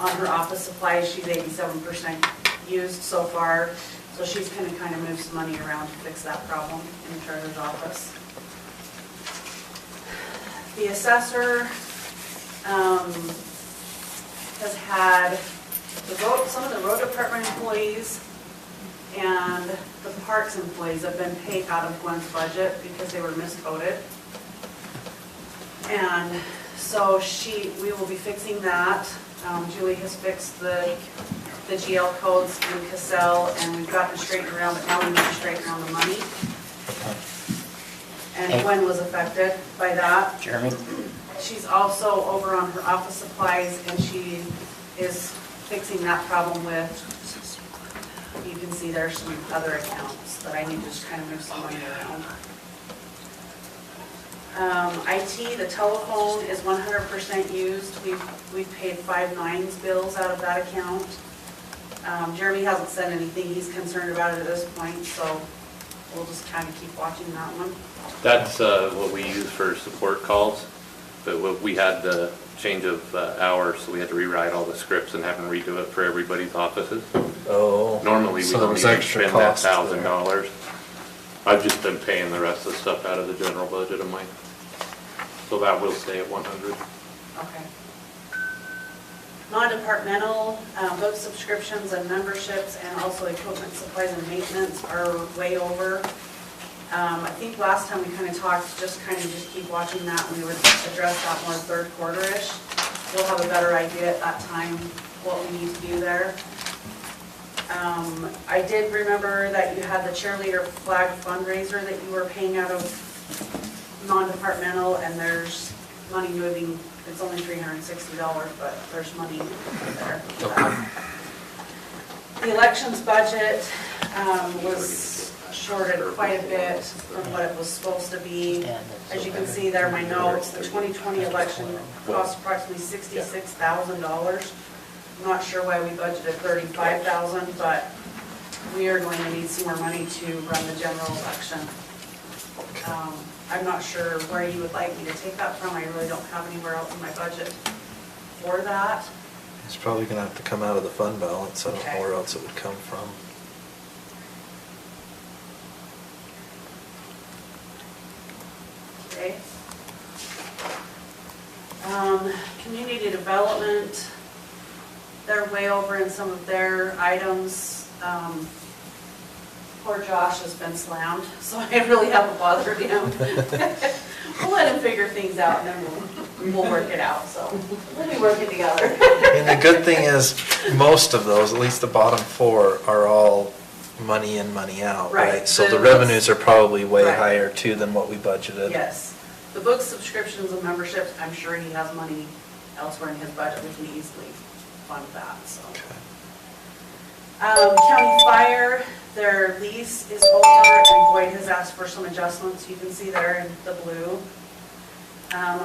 On her office supplies, she's 87% used so far, so she's going to kind of move some money around to fix that problem in the treasurer's office. The assessor has had some of the road department employees and the parks employees have been paid out of Gwen's budget because they were miscoded. And so we will be fixing that. Julie has fixed the GL codes in Cassell, and we've gotten it straightened around, but now we need to straighten around the money. And Gwen was affected by that. Jeremy? She's also over on her office supplies, and she is fixing that problem with, you can see there's some other accounts that I need to just kind of move some money around. IT, the telephone is 100% used. We've paid 5 nines bills out of that account. Jeremy hasn't said anything. He's concerned about it at this point, so we'll just kind of keep watching that one. That's what we use for support calls, but we had the change of hours, so we had to rewrite all the scripts and have them redo it for everybody's offices. Oh. Normally we so don't even spend that $1,000. there. I've just been paying the rest of the stuff out of the general budget of mine. So that will stay at 100. Okay. Non-departmental, both subscriptions and memberships and also equipment, supplies, and maintenance are way over. I think last time we kind of talked, just keep watching that, and we would address that more third quarter-ish. We'll have a better idea at that time what we need to do there. I did remember that you had the cheerleader flag fundraiser that you were paying out of non-departmental, and there's money moving. It's only $360, but there's money there. The elections budget was shorted quite a bit from what it was supposed to be. As you can see there, my notes, the 2020 election cost approximately $66,000. I'm not sure why we budgeted $35,000, but we are going to need some more money to run the general election. I'm not sure where you would like me to take that from. I really don't have anywhere else in my budget for that. It's probably going to have to come out of the fund balance. I don't Okay. know where else it would come from. Okay. Community development, they're way over in some of their items. Poor Josh has been slammed, so I really haven't bothered him. We'll let him figure things out, and then we'll work it out, so we'll be working together. And the good thing is, most of those, at least the bottom 4, are all money in, money out, right? So the revenues are probably way higher too than what we budgeted. Yes. The book subscriptions and memberships, I'm sure he has money elsewhere in his budget. We can easily fund that, so. Okay. County Fire, their lease is over, and Boyd has asked for some adjustments. You can see there in the blue.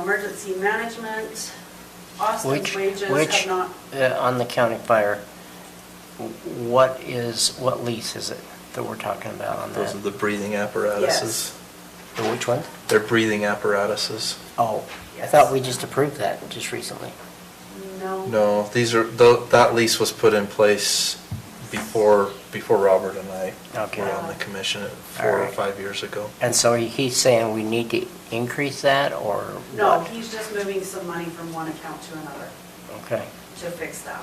Emergency management, Austin's wages have not. On the county fire, what lease is it that we're talking about on that? Those are the breathing apparatuses. Which one? They're breathing apparatuses. Oh, Yes. I thought we just approved that just recently. No. No, that lease was put in place before Robert and I Okay. were on the commission 4 or 5 years ago. And so he's saying we need to increase that, or No, what? he's just moving some money from one account to another Okay, to fix that.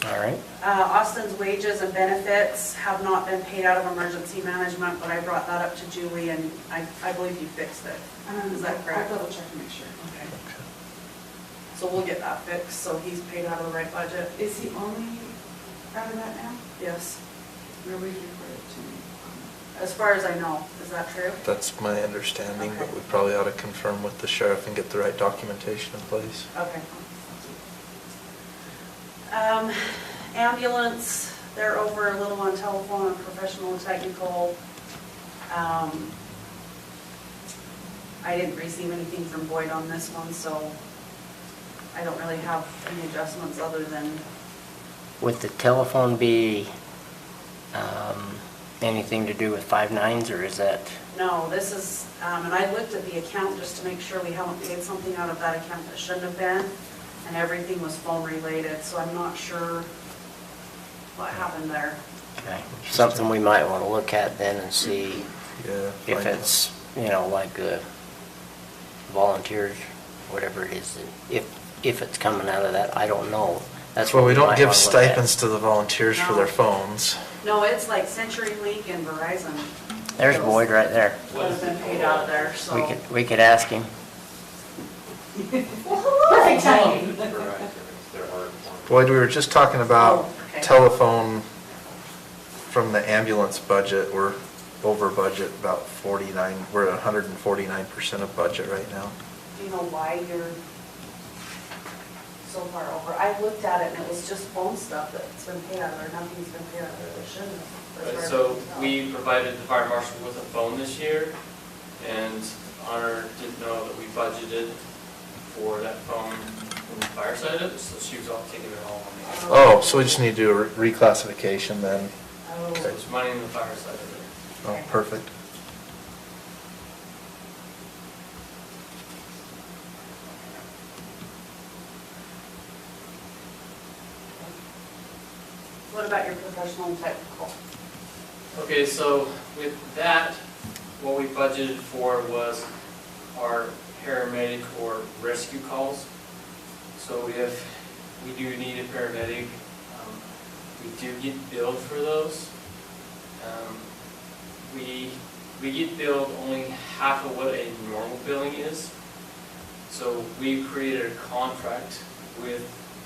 all right. Austin's wages and benefits have not been paid out of emergency management, but I brought that up to Julie, and I believe you fixed it. Is that correct? I'll double check to make sure. Okay. So we'll get that fixed, so he's paid out of the right budget. Is he only out of that now? Yes. We're waiting for it to. As far as I know, is that true? That's my understanding, but Okay. we probably ought to confirm with the sheriff and get the right documentation in place. Okay. Ambulance, they're over a little on telephone and professional and technical. I didn't receive anything from Boyd on this one, so I don't really have any adjustments other than, Would the telephone be anything to do with 5 nines, or is that? no, this is, and I looked at the account just to make sure we haven't paid something out of that account that shouldn't have been. and everything was phone related, so I'm not sure what happened there. Okay. Something we might want to look at then and see Yeah. if find out. it's, like volunteers, whatever it is, if it's coming out of that, I don't know. That's Well, what we don't might give wanna look at. stipends to the volunteers for No. their phones. No, it's like CenturyLink and Verizon. There's Boyd right there. Would have been paid out of there, so. We could ask him. Perfect timing. Boyd, we were just talking about Oh, okay. telephone from the ambulance budget. We're over budget about 49, we're at 149% of budget right now. Do you know why you're so far over? I looked at it and it was just phone stuff that's been paid out of there, nothing's been paid out of there that shouldn't have. That's where So everything's out. we provided the fire marshal with a phone this year, and Honor didn't know that we budgeted for that phone from the fire side of it, so she was all taking it all on me. Oh, so we just need to do a reclassification then. Oh. So it's money in the fire side of it. Oh, perfect. What about your professional and technical? Okay, so with that, what we budgeted for was our paramedic or rescue calls. So if we do need a paramedic, we do get billed for those. We get billed only half of what a normal billing is. So we created a contract with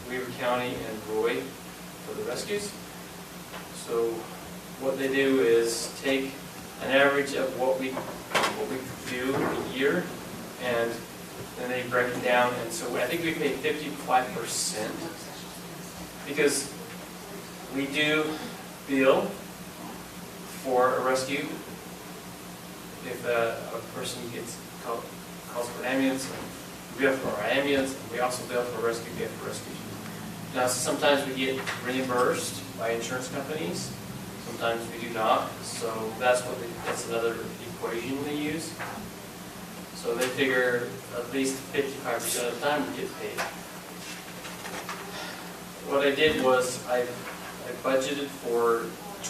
Weaver County and Roy for the rescues. So what they do is take an average of what we do a year, and then they break it down. And so I think we pay 55%, because we do bill for a rescue. If a person calls for an ambulance, we bill for our ambulance, and we also bill for a rescue, we bill for rescue. Now, sometimes we get reimbursed by insurance companies, sometimes we do not, so that's another equation they use. So they figure at least 55% of the time we get paid. What I did was I budgeted for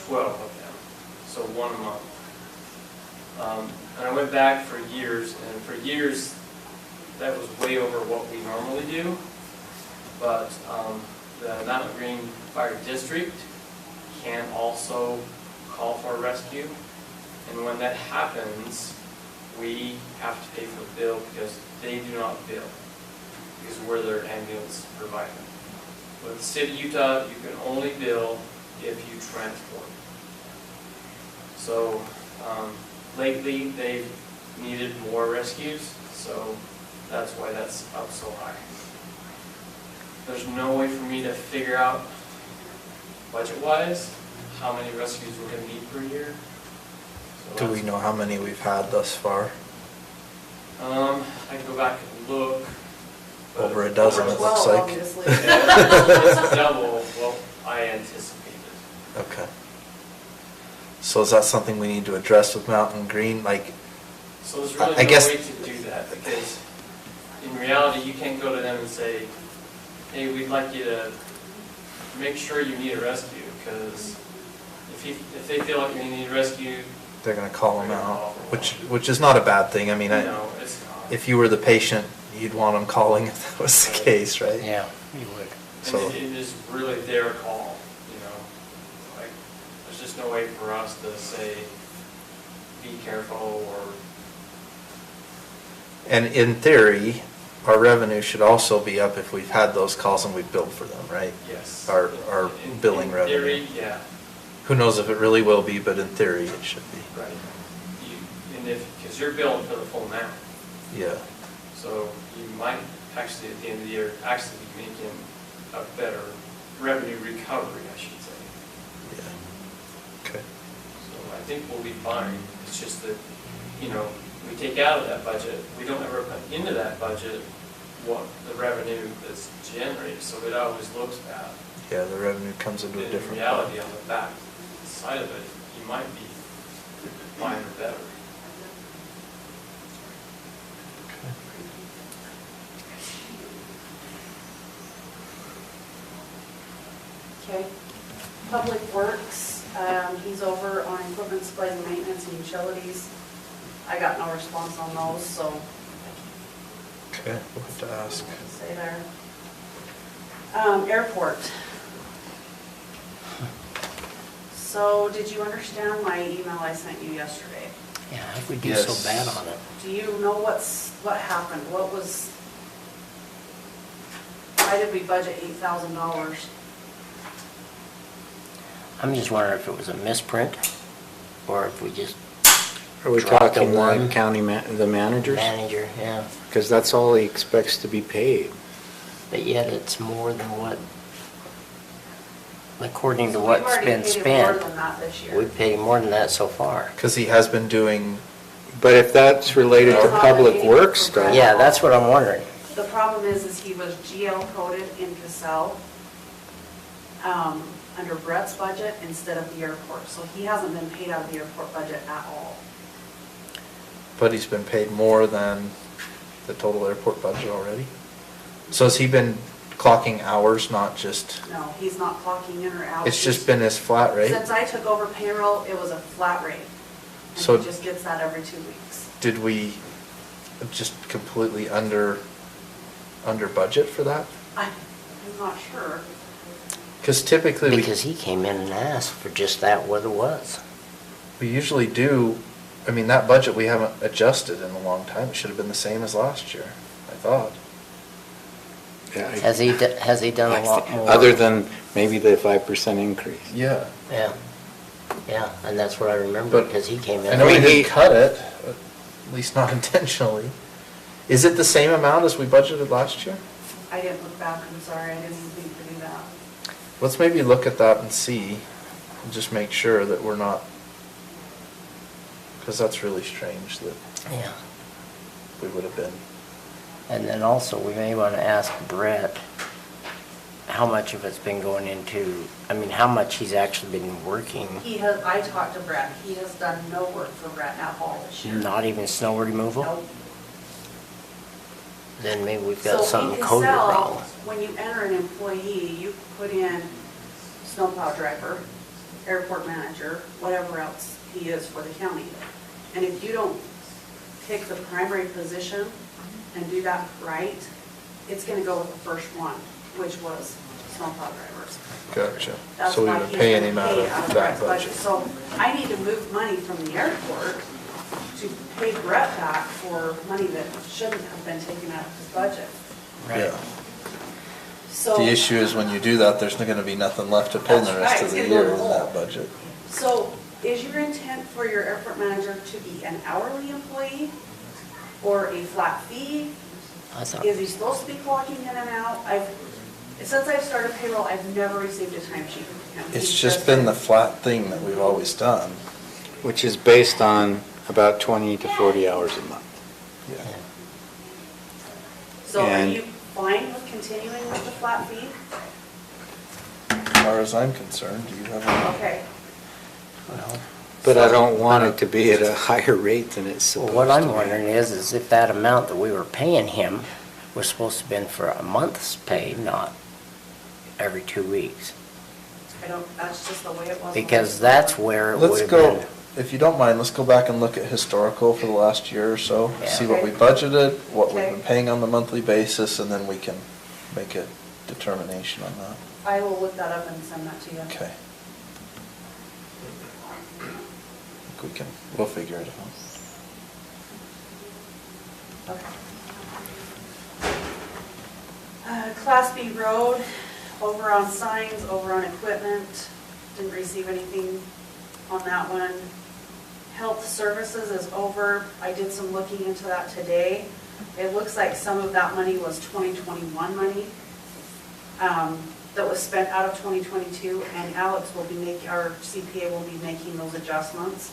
12 of them, so one a month. And I went back for years, and for years that was way over what we normally do. But the Mountain Green Fire District can also call for a rescue, and when that happens, we have to pay for the bill because they do not bill, because we're their ambulance provider. With the state of Utah, you can only bill if you transport. So lately, they've needed more rescues, so that's why that's up so high. There's no way for me to figure out budget-wise how many rescues we're going to need per year. So Do we know how many we've had thus far? I can go back and look. but- Over a dozen, it looks 12, like. obviously. It's double what I anticipated. Okay. So is that something we need to address with Mountain Green? Like, So there's I really no guess- way to do that, because in reality, you can't go to them and say, hey, we'd like you to make sure you need a rescue, because if they feel like they need a rescue, they're gonna call them They're gonna out, call them out. which is not a bad thing. I mean, no, it's not. if you were the patient, you'd want them calling if that was the case, right? Yeah, you would. So- And it is really their call, you know. Like, there's just no way for us to say, be careful, or, And in theory, our revenue should also be up if we've had those calls and we've billed for them, right? yes. Our In billing revenue. theory, yeah, Who knows if it really will be, but in theory, it should be. right. Because you're billing for the full amount, Yeah. so you might actually, at the end of the year, actually be making a better revenue recovery, I should say. Yeah. Okay. So I think we'll be fine. It's just that, you know, we take out of that budget, we don't ever put into that budget what the revenue that's generated, so it always looks bad. Yeah, the revenue comes into a In different. reality, on the back side of it, you might be fine or better. Okay. Public Works, he's over on equipment, supplies and maintenance and utilities. I got no response on those, so Okay, we'll have to ask. say there. Airport. So did you understand my email I sent you yesterday? Yeah, how did we do Yes. so bad on it? Do you know what happened? Why did we budget $8,000? I'm just wondering if it was a misprint, or if we just Are we dropped a talking one. the county, the managers? Manager, yeah. Because that's all he expects to be paid. But yet it's more than what, according to So what's we've already been paid him spent. more than that this year. We've paid more than that so far. Because he has been doing, But if that's related to No. public works stuff, Yeah, that's what I'm wondering. The problem is he was GL coded in Cassell, under Brett's budget instead of the airport. So he hasn't been paid out of the airport budget at all. but he's been paid more than the total airport budget already? So has he been clocking hours, not just, No, he's not clocking in or out. it's just been his flat rate? Since I took over payroll, it was a flat rate. So- And he just gets that every 2 weeks. Did we just completely under budget for that? I'm not sure. Because typically, Because he came in and asked for just that, what it was. we usually do, I mean, that budget we haven't adjusted in a long time. It should have been the same as last year, I thought. yeah, Has he done a lot more? other than maybe the 5% increase. Yeah. Yeah, yeah, and that's what I remember, But because he came in. I know we he- didn't cut it, at least not intentionally. Is it the same amount as we budgeted last year? I didn't look back, I'm sorry, I didn't think to do that. Let's maybe look at that and see, and just make sure that we're not, because that's really strange that Yeah, we would have been. and then also, we may want to ask Brett how much of it's been going into, I mean, how much he's actually been working, I talked to Brett, he has done no work for Brett at all this year. not even snow removal? Nope. Then maybe we've got So something in coded Cassell, wrong. when you enter an employee, you put in snowplow driver, airport manager, whatever else he is for the county. And if you don't pick the primary position and do that right, it's gonna go with the first one, which was snowplow drivers. Gotcha. That's So we why were he's paying been him out paid of that Brett's budget. So I need to move money from the airport to pay Brett back for money that shouldn't have been taken out of his budget. Right. Yeah. So. The issue is when you do that, there's not gonna be nothing left to pay the That's rest right, of it's the gonna go year in in the that hole. budget. So is your intent for your airport manager to be an hourly employee or a flat fee? I thought, Is he supposed to be clocking in and out? Since I've started payroll, I've never received a timesheet from him. It's He's just been the flat thing that we've always done. Which is based on about 20 to 40 hours a month. Yeah. So are and- you fine with continuing with the flat fee? As far as I'm concerned, do you have any? Okay. well, But I don't want it to be at a higher rate than it's well, supposed to be. what I'm wondering is if that amount that we were paying him was supposed to have been for a month's pay, not every 2 weeks. That's just the way it was. Because that's where it would Let's have go, been. if you don't mind, let's go back and look at historical for the last year or so. Yeah. See what we Okay. budgeted, what we've Okay. been paying on the monthly basis, and then we can make a determination on that. I will look that up and send that to you. Okay. We'll figure it out. Okay. Class B road, over on signs, over on equipment, didn't receive anything on that one. Health services is over, I did some looking into that today. It looks like some of that money was 2021 money that was spent out of 2022, and Alex will be making, our CPA will be making those adjustments.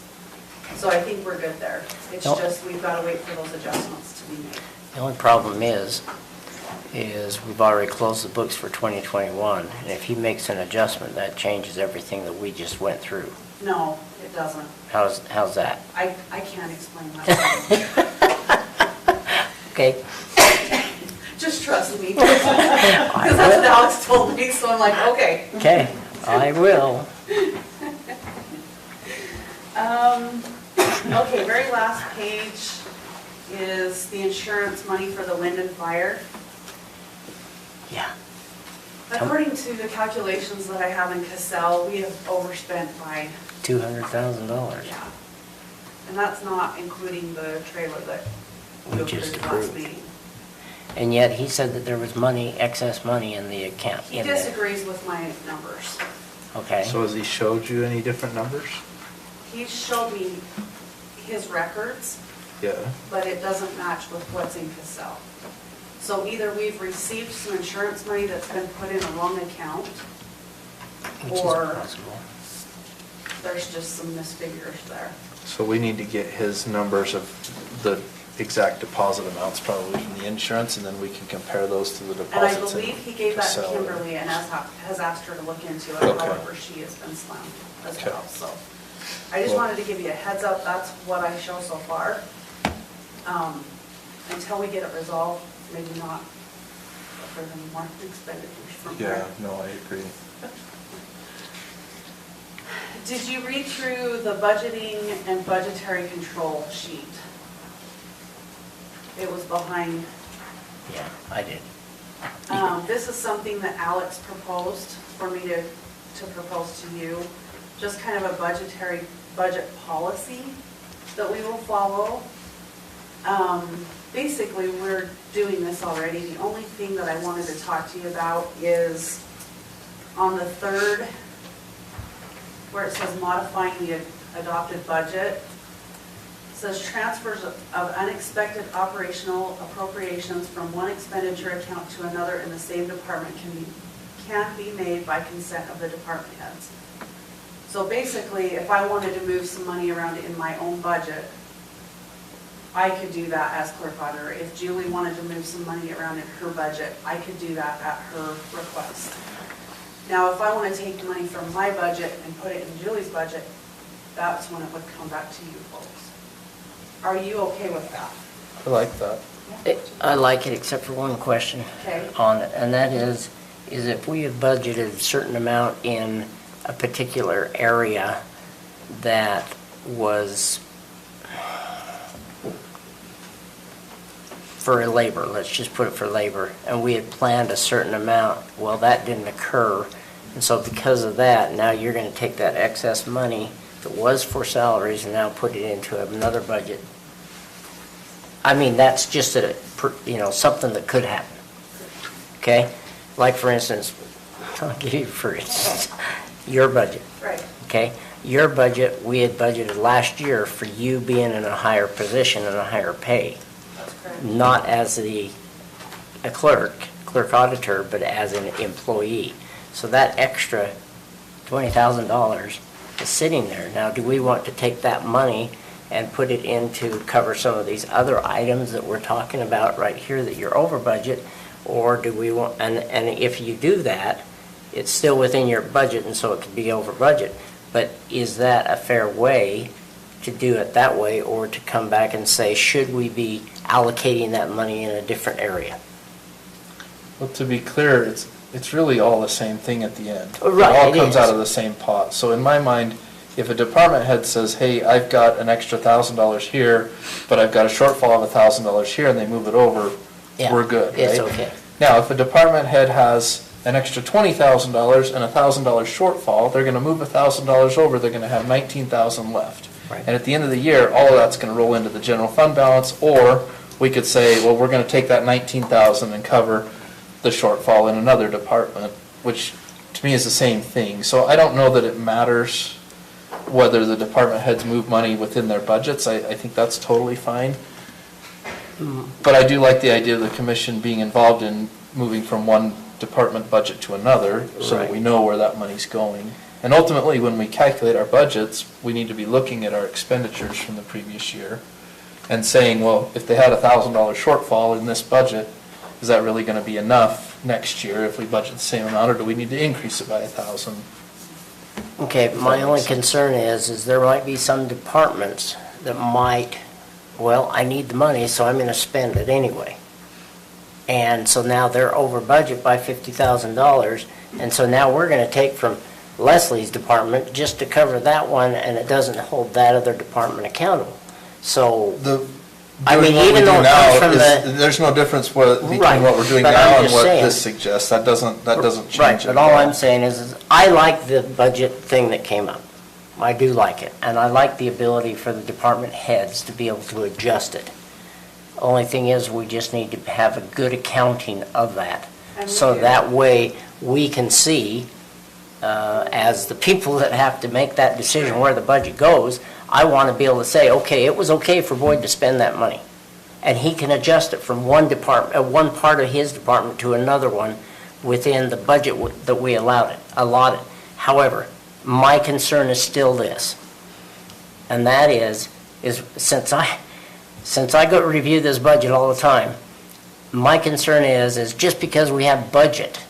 So I think we're good there. It's Nope. just, we've got to wait for those adjustments to be made. The only problem is we've already closed the books for 2021, and if he makes an adjustment, that changes everything that we just went through. No, it doesn't. How's that? I can't explain that. Okay. Just trust me. Because that's what Alex told me, so I'm like, okay. Okay, I will. Okay, very last page is the insurance money for the wind and fire. Yeah. According to the calculations that I have in Cassell, we have overspent by, $200,000. yeah. And that's not including the trailer that we We just approved last approved. meeting. And yet he said that there was money, excess money in the account. He in there. disagrees with my numbers. Okay. So has he showed you any different numbers? He showed me his records, Yeah. but it doesn't match with what's in Cassell. So either we've received some insurance money that's been put in a wrong account, Which is or possible. there's just some misfigures there. So we need to get his numbers of the exact deposit amounts probably from the insurance, and then we can compare those to the And I deposits. believe he gave that to Casella. Kimberly and has asked her to look into it, Okay. however, she has been slammed as Okay. well, so. I just Well- wanted to give you a heads up, that's what I show so far. Until we get it resolved, maybe not, if there's any more expenditures from Yeah, there. no, I agree. Did you read through the budgeting and budgetary control sheet? It was behind. Yeah, I did. This is something that Alex proposed for me to propose to you, just kind of a budget policy that we will follow. Basically, we're doing this already. The only thing that I wanted to talk to you about is on the third, where it says modifying the adopted budget. It says transfers of unexpected operational appropriations from one expenditure account to another in the same department can be made by consent of the department heads. So basically, if I wanted to move some money around in my own budget, I could do that as clerk auditor. If Julie wanted to move some money around in her budget, I could do that at her request. Now, if I want to take the money from my budget and put it in Julie's budget, that's when it would come back to you folks. Are you okay with that? I like that. I like it except for one question Okay. on it, and that is if we have budgeted a certain amount in a particular area that was for labor, let's just put it for labor, and we had planned a certain amount, well, that didn't occur, and so because of that, now you're going to take that excess money that was for salaries and now put it into another budget. I mean, that's just something that could happen, okay? Like, for instance, I'll give you for instance, your budget, Right. okay? Your budget, we had budgeted last year for you being in a higher position and a higher pay. That's correct. Not as a clerk auditor, but as an employee. So that extra $20,000 is sitting there. Now, do we want to take that money and put it in to cover some of these other items that we're talking about right here that you're over budget? Or do we want, and if you do that, it's still within your budget and so it could be over budget. But is that a fair way to do it that way, or to come back and say, should we be allocating that money in a different area? Well, to be clear, it's really all the same thing at the end. Right, It all it comes is. out of the same pot. So in my mind, if a department head says, hey, I've got an extra $1,000 here, but I've got a shortfall of $1,000 here, and they move it over, Yeah, we're good, right? it's okay. Now, if a department head has an extra $20,000 and a $1,000 shortfall, they're gonna move $1,000 over, they're gonna have $19,000 left. Right. And at the end of the year, all of that's gonna roll into the general fund balance, or we could say, well, we're gonna take that $19,000 and cover the shortfall in another department, which to me is the same thing. So I don't know that it matters whether the department heads move money within their budgets. I think that's totally fine. But I do like the idea of the commission being involved in moving from one department budget to another, so that we Right. know where that money's going. And ultimately, when we calculate our budgets, we need to be looking at our expenditures from the previous year and saying, well, if they had a $1,000 shortfall in this budget, is that really gonna be enough next year if we budget the same amount, or do we need to increase it by 1,000? Okay, my only concern is there might be some departments that might, well, I need the money, so I'm gonna spend it anyway. And so now they're over budget by $50,000, and so now we're gonna take from Leslie's department just to cover that one, and it doesn't hold that other department accountable. So, I mean, Doing what we even do though it now comes from is- the. There's no difference between Right, what we're doing but now I'm and just what saying. this suggests. That doesn't change Right, it. but all I'm saying is I like the budget thing that came up. I do like it, and I like the ability for the department heads to be able to adjust it. Only thing is, we just need to have a good accounting of that. And we So do. that way, we can see, as the people that have to make that decision where the budget goes, I want to be able to say, okay, it was okay for Boyd to spend that money. And he can adjust it from one department, one part of his department to another one within the budget that we allotted. However, my concern is still this, and that is since I go review this budget all the time, my concern is just because we have budget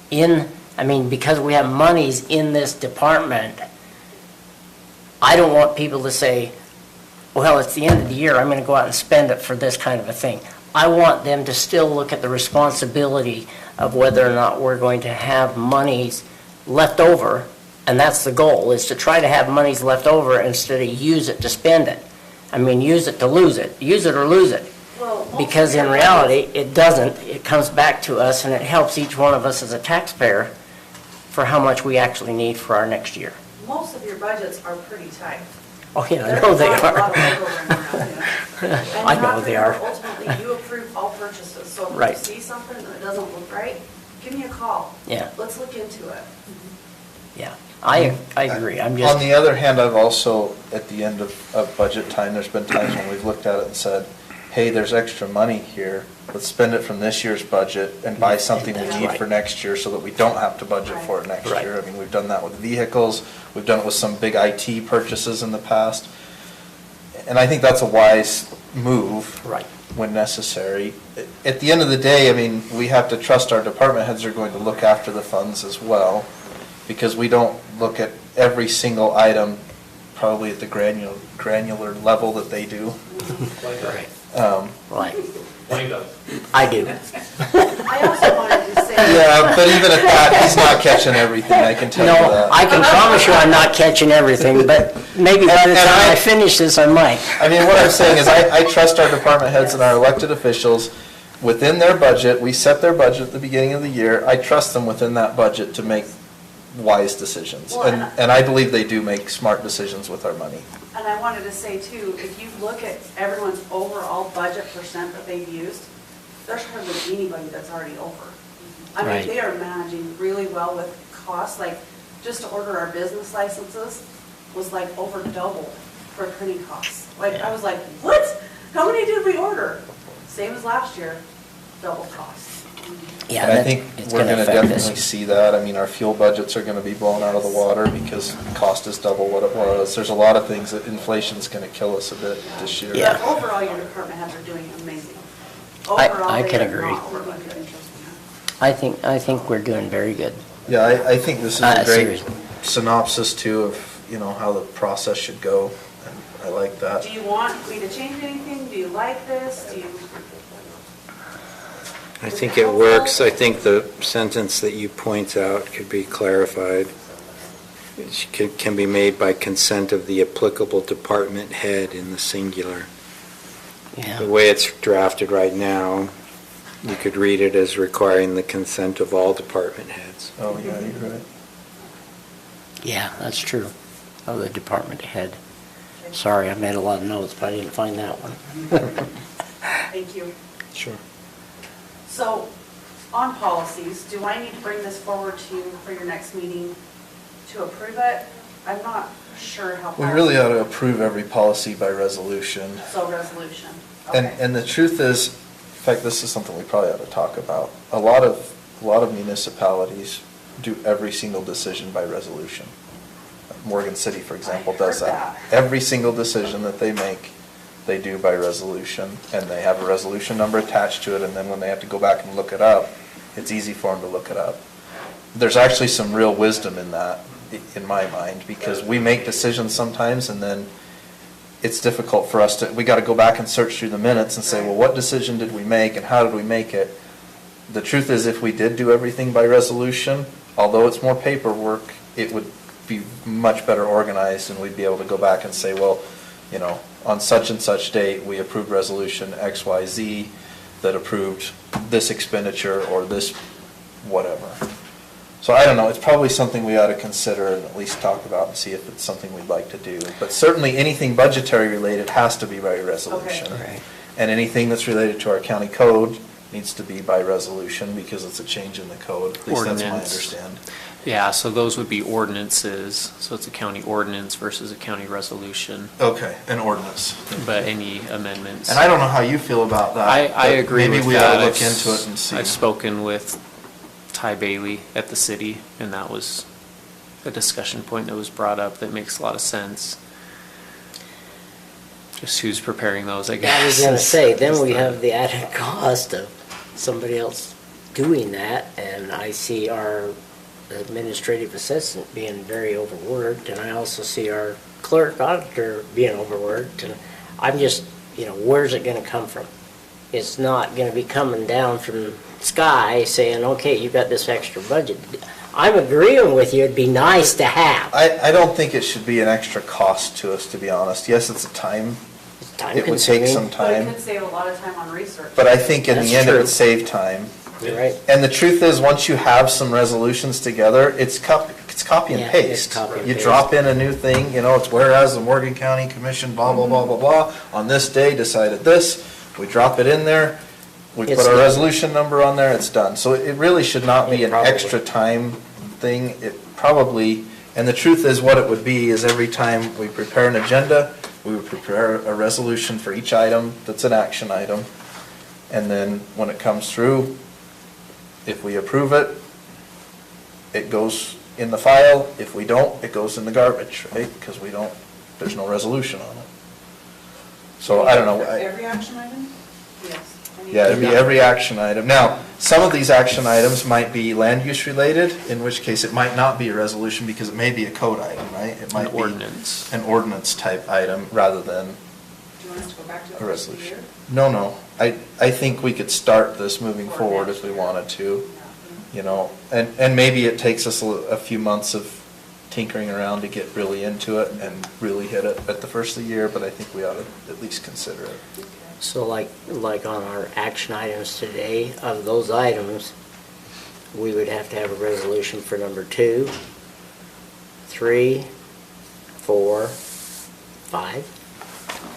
because we have monies in this department, I don't want people to say, well, it's the end of the year, I'm going to go out and spend it for this kind of a thing. I want them to still look at the responsibility of whether or not we're going to have monies left over, and that's the goal, is to try to have monies left over instead of use it to spend it. Use it to lose it, use it or lose it. Well, most Because of in your reality, it doesn't, it comes back to us and it helps each one of us as a taxpayer for how much we actually need for our next year. Most of your budgets are pretty tight. Oh, yeah, I know they There's not a lot are. of wiggle room around here. And I you're know not they gonna- are. Ultimately, you approve all purchases, so if you Right. see something that doesn't look right, give me a call. Yeah. Let's look into it. Yeah, I agree, I'm On just, the other hand, I've also, at the end of budget time, there's been times when we've looked at it and said, hey, there's extra money here, let's spend it from this year's budget and buy something we That's need right. for next year so that we don't have to budget for it next Right. year. I mean, we've done that with vehicles, we've done it with some big IT purchases in the past. And I think that's a wise move. Right. When necessary. At the end of the day, I mean, we have to trust our department heads are going to look after the funds as well, because we don't look at every single item probably at the granular level that they do. right, Um, right, Wayne does. I do. I also wanted to say. Yeah, but even at that, he's not catching everything, I can tell you No, that. I can promise you I'm not catching everything, but maybe by the And time I finish this, I might. I mean, what I'm saying is I trust our department heads and our elected officials within their budget. We set their budget at the beginning of the year. I trust them within that budget to make wise decisions. Well, And I believe they do make smart decisions with our money. And I wanted to say too, if you look at everyone's overall budget percent that they've used, there's hardly anybody that's already over. I mean, Right. they are managing really well with costs, like just to order our business licenses was like over double for printing costs. Like, I was like, what? How many did we order? Same as last year, double costs. Yeah, And I that- think it's we're gonna gonna affect definitely us. see that. I mean, our fuel budgets are gonna be blown out of the water because cost is double what it was. There's a lot of things that inflation's gonna kill us a bit this year. Yeah. But overall, your department heads are doing amazing. I Overall, they can are agree. not over budget. I think we're doing very good. Yeah, I think this is a great Seriously. synopsis too of, how the process should go. And I like that. Do you want me to change anything? Do you like this? Do you? I think it works. I think the sentence that you point out could be clarified. Can be made by consent of the applicable department head in the singular. The Yeah, way it's drafted right now, you could read it as requiring the consent of all department heads. Oh, yeah, you're right. yeah, that's true, of the department head. Sorry, I made a lot of notes, but I didn't find that one. Thank you. Sure. So, on policies, do I need to bring this forward to you for your next meeting to approve it? I'm not sure how. We really ought to approve every policy by resolution. So resolution. And, Okay. and the truth is, in fact, this is something we probably ought to talk about. A lot of municipalities do every single decision by resolution. Morgan City, for example, I've does heard that. that. Every single decision that they make, they do by resolution, and they have a resolution number attached to it, and then when they have to go back and look it up, it's easy for them to look it up. There's actually some real wisdom in that, in my mind, because we make decisions sometimes, and then it's difficult for us we got to go back and search through the minutes and say, well, what decision did we make, and how did we make it? The truth is, if we did do everything by resolution, although it's more paperwork, it would be much better organized, and we'd be able to go back and say, well, you know, on such and such date, we approved resolution XYZ that approved this expenditure or this whatever. So I don't know, it's probably something we ought to consider and at least talk about and see if it's something we'd like to do. But certainly anything budgetary related has to be by resolution. Okay. Right. And anything that's related to our county code needs to be by resolution because it's a change in the code. At least that's my Ordinance. understanding. Yeah, so those would be ordinances, so it's a county ordinance versus a county resolution, Okay, an ordinance. but any amendments. And I don't know how you feel about that. I but agree with that. Maybe we ought to look I've into it and see. I've spoken with Ty Bailey at the city, and that was a discussion point that was brought up that makes a lot of sense. Just who's preparing those, I guess. I was gonna say, then we have the added cost of somebody else doing that, and I see our administrative assistant being very overworked, and I also see our clerk auditor being overworked, and I'm just, you know, where's it gonna come from? It's not gonna be coming down from sky saying, okay, you got this extra budget. I'm agreeing with you, it'd be nice to have. I don't think it should be an extra cost to us, to be honest. Yes, it's a time, It's time it would take some consuming. But it time, could save a lot of time on research. but I think in That's the end it true. would save time. You're right. And the truth is, once you have some resolutions together, it's copy and Yeah, it's paste. copy and You paste. drop in a new thing, you know, it's whereas the Morgan County Commission, blah, blah, blah, blah, blah, on this day decided this, we drop it in there, we It's put our done. resolution number on there, it's done. So it really should not be Yeah, an probably. extra time thing. It probably, and the truth is, what it would be is every time we prepare an agenda, we would prepare a resolution for each item that's an action item. And then when it comes through, if we approve it, it goes in the file. If we don't, it goes in the garbage, right? Because we don't, there's no resolution on it. So I don't know. For every action item? Yes. Yeah, it'd be every action item. Now, some of these action items might be land use related, in which case it might not be a resolution because it may be a code item, right? It might An be ordinance. an ordinance type item rather than Do you want us to go back to the a first of the resolution. year? No. I think we could start this moving forward if we wanted to, you know, and maybe it takes us a few months of tinkering around to get really into it and really hit it at the first of the year, but I think we ought to at least consider it. So like on our action items today, of those items, we would have to have a resolution for number 2, 3, 4, 5.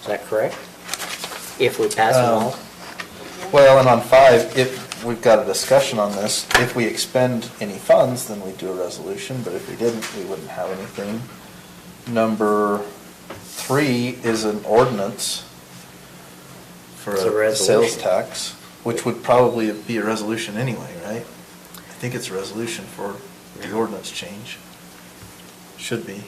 Is that correct? If we pass them all? Well, and on 5, if we've got a discussion on this, if we expend any funds, then we do a resolution, but if we didn't, we wouldn't have anything. Number 3 is an ordinance for It's a a sales resolution. tax, which would probably be a resolution anyway, right? I think it's a resolution for the ordinance change. Should be.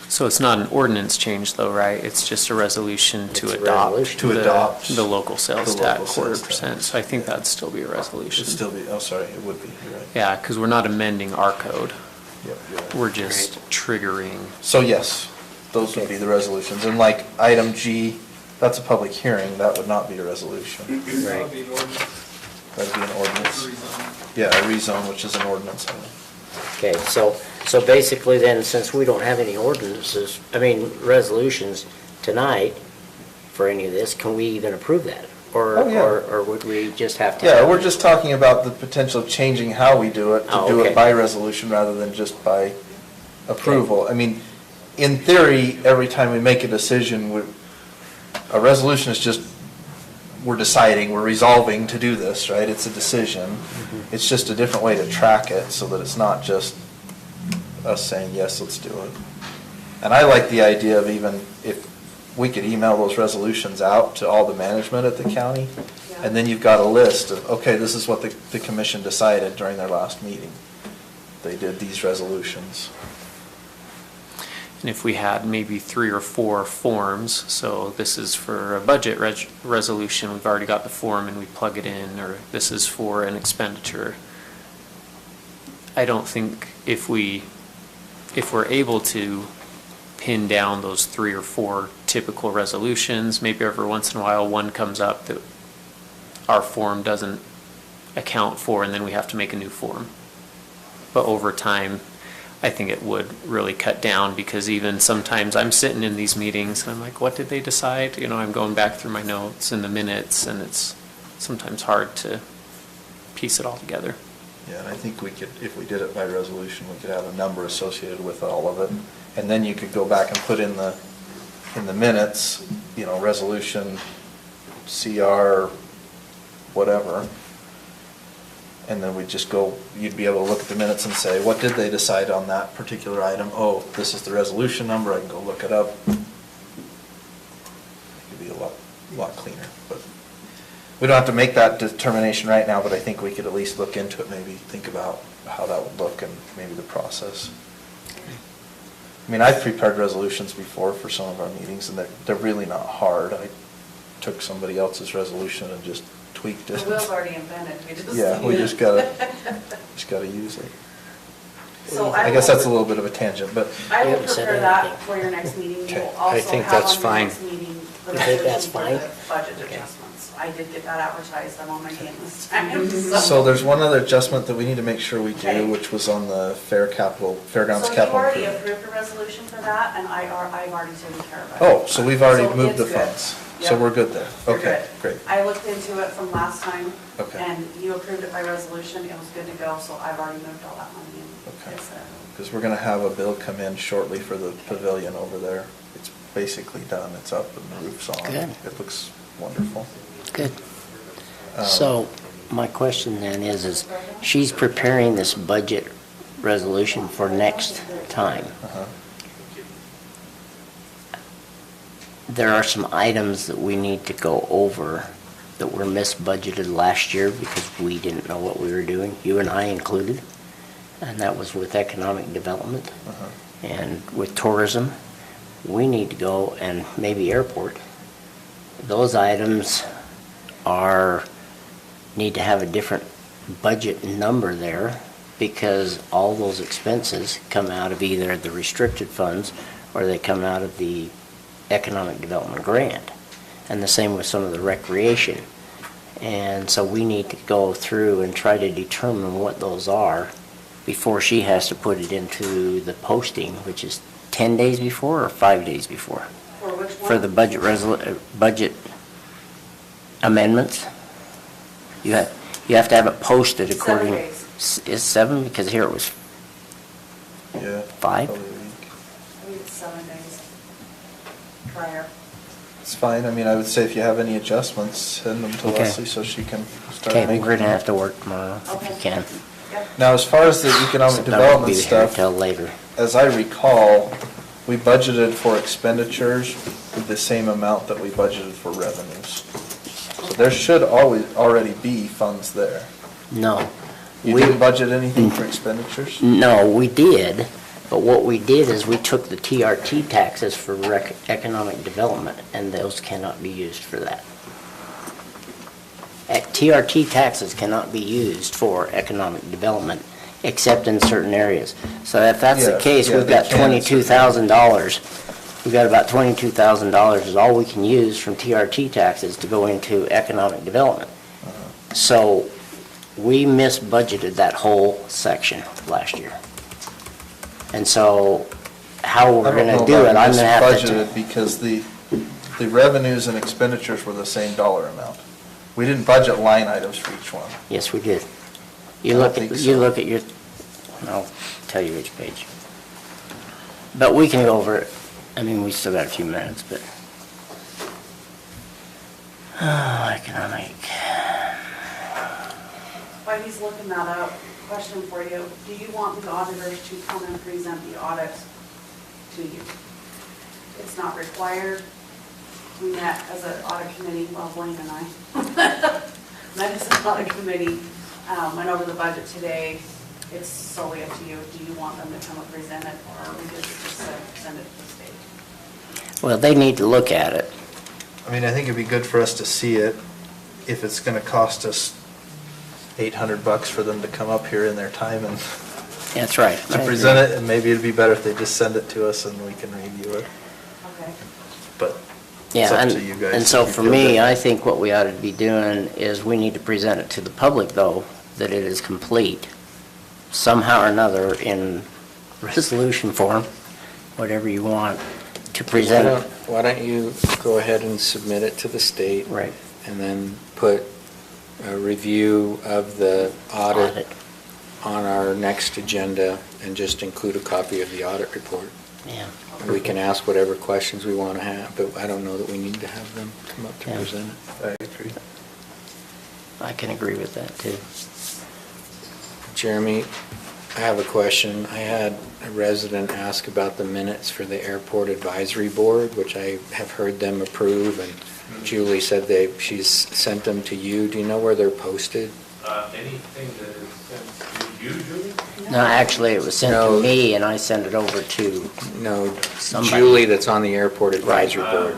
So it's not an ordinance change though, right? It's just a resolution to It's a adopt. resolution. To the- adopt The local sales the local tax, sales 1/4%. tax. So I think that'd still be a resolution. It'd still be, oh, sorry, it would be, you're right. Yeah, because we're not amending our code. Yep, you're right. We're just triggering. So yes, those would be the resolutions. And like item G, that's a public hearing, that would not be a resolution. Right. That'd be an ordinance. That'd be an ordinance. Rezone. Yeah, a rezone, which is an ordinance. Okay, so basically then, since we don't have any ordinances, resolutions tonight for any of this, can we even approve that? Oh, yeah. Or would we just have to? Yeah, we're just talking about the potential of changing how we do it, to Oh, do okay. it by resolution rather than just by approval. I mean, in theory, every time we make a decision, a resolution is just, we're deciding, we're resolving to do this, right? It's a decision. It's just a different way to track it so that it's not just us saying, yes, let's do it. And I like the idea of even if we could email those resolutions out to all the management at the county, and then you've got a list of, okay, this is what the commission decided during their last meeting. They did these resolutions. And if we had maybe 3 or 4 forms, so this is for a budget resolution, we've already got the form and we plug it in, or this is for an expenditure. I don't think if we're able to pin down those 3 or 4 typical resolutions, maybe every once in a while one comes up that our form doesn't account for, and then we have to make a new form. But over time, I think it would really cut down, because even sometimes I'm sitting in these meetings and I'm like, what did they decide? You know, I'm going back through my notes and the minutes, and it's sometimes hard to piece it all together. Yeah, and I think we could, if we did it by resolution, we could have a number associated with all of it. And then you could go back and put in the minutes, you know, resolution, CR, whatever. And then we'd just go, you'd be able to look at the minutes and say, what did they decide on that particular item? Oh, this is the resolution number, I can go look it up. It could be a lot cleaner, but we don't have to make that determination right now, but I think we could at least look into it, maybe think about how that would look and maybe the process. I mean, I've prepared resolutions before for some of our meetings, and they're really not hard. I took somebody else's resolution and just tweaked it. The wheel's already invented, We just gotta use it. So I guess that's a little bit of a tangent, but I will You haven't said prepare that anything. for your next meeting. Okay. You'll I also think have that's on your fine. next meeting the You think that's resolution for fine? the budget adjustments. I did get that advertised, I'm on my game this time. so there's one other adjustment that we need to make sure we Okay. do, which was on the fairgrounds So you capital already improvement. approved a resolution for that, and I've already taken care of it. Oh, so we've already So moved the it's good. funds. So Yep. we're good there. You're Okay, good. great. I looked into it from last time, Okay. and you approved it by resolution, it was good to go, so I've already moved all that money in. Okay. It's, Because we're gonna have a bill come in shortly for the pavilion over there. It's basically done, it's up and the roof's on. Good. It looks wonderful. Good. Um, So, my question then is she's preparing this budget resolution for next time. uh-huh. There are some items that we need to go over that were misbudgeted last year because we didn't know what we were doing, you and I included. And that was with economic development Uh-huh. and with tourism. We need to go, and maybe airport. Those items need to have a different budget number there, because all those expenses come out of either the restricted funds or they come out of the economic development grant. And the same with some of the recreation. And so we need to go through and try to determine what those are before she has to put it into the posting, which is 10 days before or 5 days before? For which one? For the budget amendments. You have to have it posted according. 7 days. Is 7? Because here it was Yeah. 5? probably a week. I think it's 7 days prior. It's fine, I mean, I would say if you have any adjustments, send them to Okay. Leslie so she can start Okay, making we're gonna them. have to work tomorrow if you can. Yep. Now, as far as the economic So that won't development be here stuff, till later. as I recall, we budgeted for expenditures with the same amount that we budgeted for revenues. So there should already be funds there. No. You We- didn't budget anything for expenditures? No, we did, but what we did is we took the TRT taxes for economic development, and those cannot be used for that. TRT taxes cannot be used for economic development, except in certain areas. So if that's the Yeah, case, yeah, we've they got can in certain $22,000. We've got about $22,000 is all we can use from TRT taxes to go into economic development. So we misbudgeted that whole section last year. And so how we're I don't know gonna do about it, I'm gonna have to. misbudgeted because the revenues and expenditures were the same dollar amount. We didn't budget line items for each one. Yes, we did. I You don't look think at, so. you look at your, I'll tell you which page. But we can go over it. I mean, we still got a few minutes, but. Oh, economic. While he's looking that up, question for you, do you want the auditors to come and present the audit to you? It's not required. We met as an audit committee, well, Blaine and I, met as an audit committee, went over the budget today. It's solely up to you. Do you want them to come and present it, or we just send it to the state? Well, they need to look at it. I mean, I think it'd be good for us to see it if it's gonna cost us $800 for them to come up here in their time and That's right. to present it, and maybe it'd be better if they just send it to us and we can review it. Okay. But it's Yeah, up and, to you guys. and if so you for feel me, that- I think what we ought to be doing is we need to present it to the public, though, that it is complete somehow or another in resolution form, whatever you want, to present it. Why don't you go ahead and submit it to the state? Right. And then put a review of the audit on our next agenda and just include a copy of the audit report. Yeah. And we can ask whatever questions we want to have, but I don't know that we need to have them come up to Yeah. present it. I agree. I can agree with that, too. Jeremy, I have a question. I had a resident ask about the minutes for the Airport Advisory Board, which I have heard them approve, and Julie said she's sent them to you. Do you know where they're posted? Anything that is sent to you, Julie? No, actually, it was sent No. to me, and I sent it over to, No, Somebody. Julie that's on the Airport Advisory Right. Board.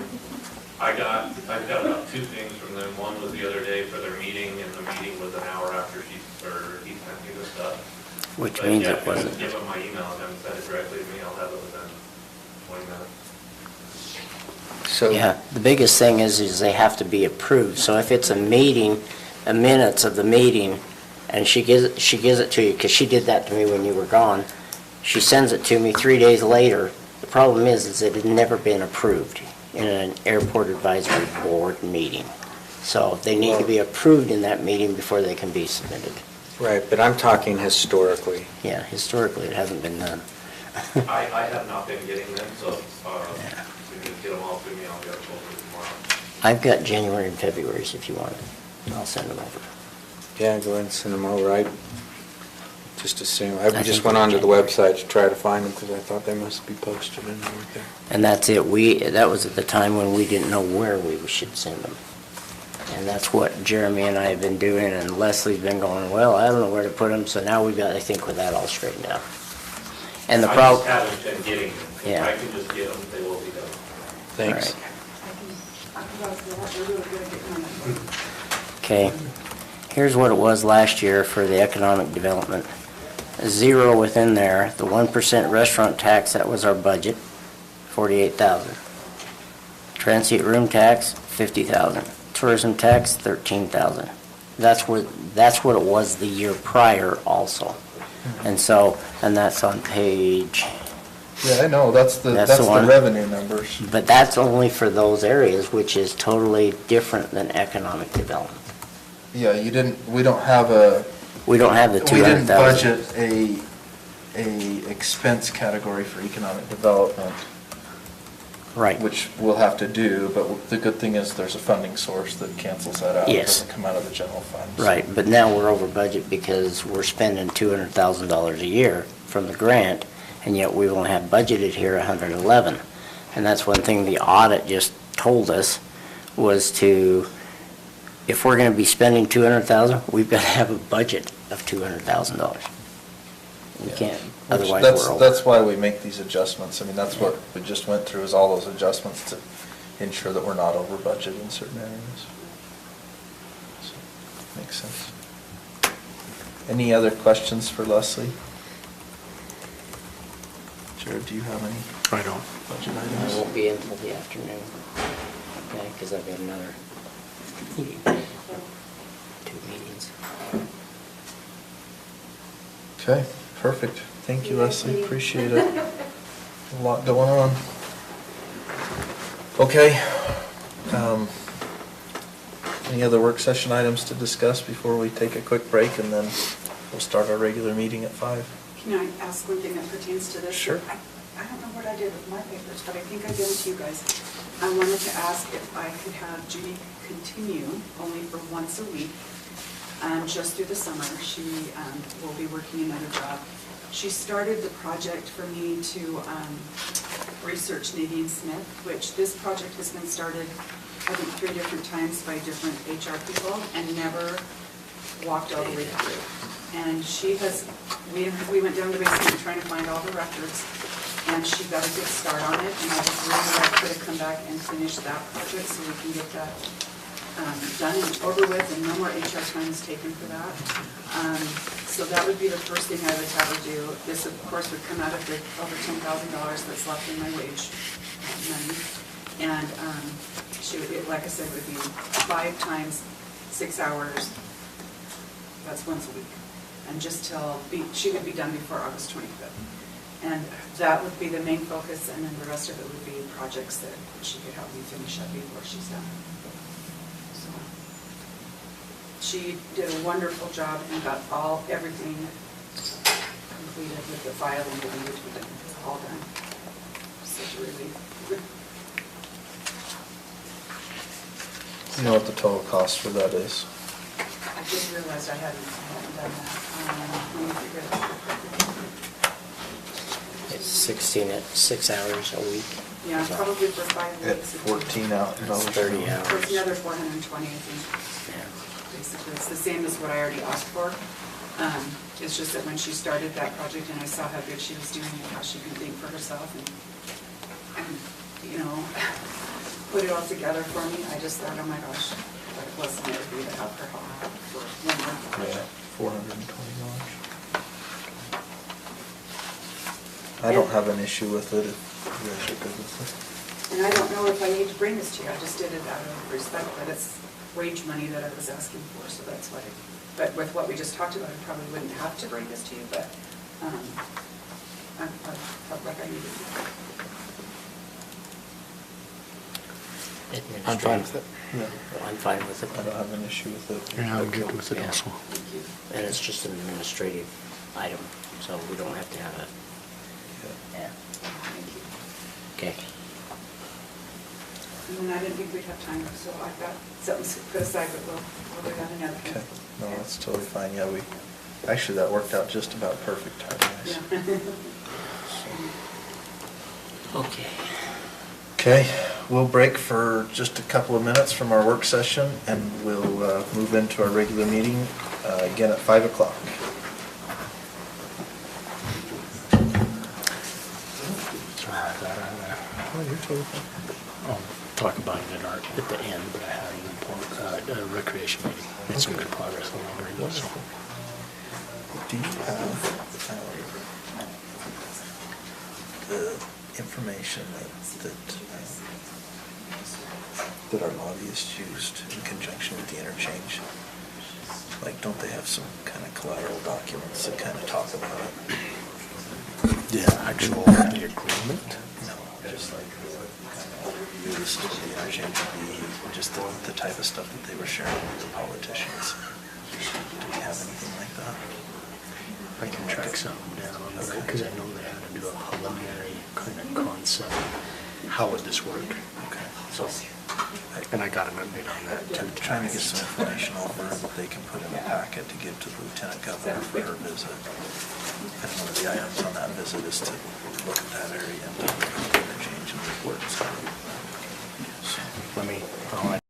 I've got about two things from them. One was the other day for their meeting, and the meeting was an hour after he sent me the stuff. which But means yeah, it if you wasn't. just give them my email and them send it directly to me, I'll have it within 20 minutes. So, Yeah, the biggest thing is they have to be approved. So if it's a meeting, a minutes of the meeting, and she gives it to you, because she did that to me when you were gone, she sends it to me 3 days later. The problem is it had never been approved in an airport advisory board meeting. So they need to be approved in that meeting before they can be submitted. right, but I'm talking historically. Yeah, historically, it hasn't been done. I have not been getting them, so if you just get them all to me, I'll get them over tomorrow. I've got January and February's if you want. I'll send them over. Yeah, go ahead and send them over. I just assume, I I just think went onto the January. website to try to find them because I thought they must be posted and everything. And that's it. That was at the time when we didn't know where we should send them. And that's what Jeremy and I have been doing, and Leslie's been going, well, I don't know where to put them, so now we've got, I think, with that all straightened out. And the I problem. just haven't been getting them. If Yeah. I can just get them, they will be done. Thanks. I can go through that, they're really good at getting them. Okay, here's what it was last year for the economic development. Zero within there, the 1% restaurant tax, that was our budget, 48,000. Transient room tax, 50,000. Tourism tax, 13,000. That's what it was the year prior also. And so, and that's on page, Yeah, I know, that's the That's the one. revenue numbers. but that's only for those areas, which is totally different than economic development. Yeah, we don't have We don't have the we didn't 200,000. budget a expense category for economic development, Right. which we'll have to do, but the good thing is there's a funding source that cancels that out. It Yes. doesn't come out of the general fund. Right, but now we're over budget because we're spending $200,000 a year from the grant, and yet we only have budgeted here 111. And that's one thing the audit just told us, was if we're gonna be spending 200,000, we've gotta have a budget of $200,000. You Yeah. can't, Which otherwise that's- we're over. That's why we make these adjustments. I mean, that's what we just went through, is all those adjustments to ensure that we're not over budget in certain areas. So, makes sense. Any other questions for Leslie? Jared, do you have any I don't. budget I items? won't be in until the afternoon, okay, because I've got another meeting, 2 meetings. Okay, perfect. Thank you, Leslie. Appreciate it. A lot going on. Okay. Any other work session items to discuss before we take a quick break, and then we'll start our regular meeting at 5? Can I ask one thing that pertains to this? Sure. I don't know what I did with my papers, but I think I did it to you guys. I wanted to ask if I could have Judy continue only for once a week, just through the summer. She will be working another job. She started the project for me to research Nadine Smith, which this project has been started, I think, 3 different times by different HR people and never walked all the way through. And she has, we went down to the basement trying to find all the records, and she got a good start on it, and I just really like her to come back and finish that project so we can get that done and over with, and no more HR time is taken for that. So that would be the first thing I would have her do. This, of course, would come out of the over $10,000 that's left in my wage money. And she would, like I said, would be 5 times 6 hours. That's once a week. And just she would be done before August 25th. And that would be the main focus, and then the rest of it would be projects that she could help me finish up before she's done. So she did a wonderful job and got everything completed with the filing that needed to be done, all done. Such a relief. You know what the total cost for that is? I just realized I hadn't done that. Let me figure it out. It's 16 at 6 hours a week. Yeah, probably for 5 At weeks. 14 out. That's 30 So hours. it's another 420, I think. Yeah. Basically, it's the same as what I already asked for. It's just that when she started that project and I saw how good she was doing and how she can think for herself and you know, put it all together for me, I just thought, oh my gosh, what a blessing it would be to have her help for one more Yeah, project. $420. I don't have an issue with it if you guys are good with it. And I don't know if I need to bring this to you, I just did it out of respect, but it's wage money that I was asking for, so that's why. But with what we just talked about, I probably wouldn't have to bring this to you, but I felt like I needed to. I'm fine with it. Yeah. I'm fine with it. I don't have an issue with it. Yeah, I'm good with it Yeah. also. Thank you. And it's just an administrative item, so we don't have to have a, yeah, Thank you. okay. And then I didn't think we'd have time, so I've got something to put aside, but we'll do that another time. Okay, no, that's totally fine, yeah, actually, that worked out just about perfect timing-wise. Yeah. Okay. Okay, we'll break for just a couple of minutes from our work session, and we'll move into our regular meeting again at 5 o'clock. Oh, you're totally fine. I'll talk about it at the end, but I had an important recreation meeting. Made some good progress along the way, so. Do you have the information that our lobbyists used in conjunction with the interchange? Like, don't they have some kind of collateral documents that kind of talk about it? The actual, the agreement? No, just like the list of the interchange would be just the type of stuff that they were sharing with the politicians. Do we have anything like that? I can track something down on that, because I know they had to do a preliminary kind of concept. How would this work? Okay. So, and I got an update on that too. Trying to get some information over that they can put in the packet to give to the Lieutenant Governor for her visit. And one of the items on that visit is to look at that area and talk about the interchange and reports. So, Let me, I'll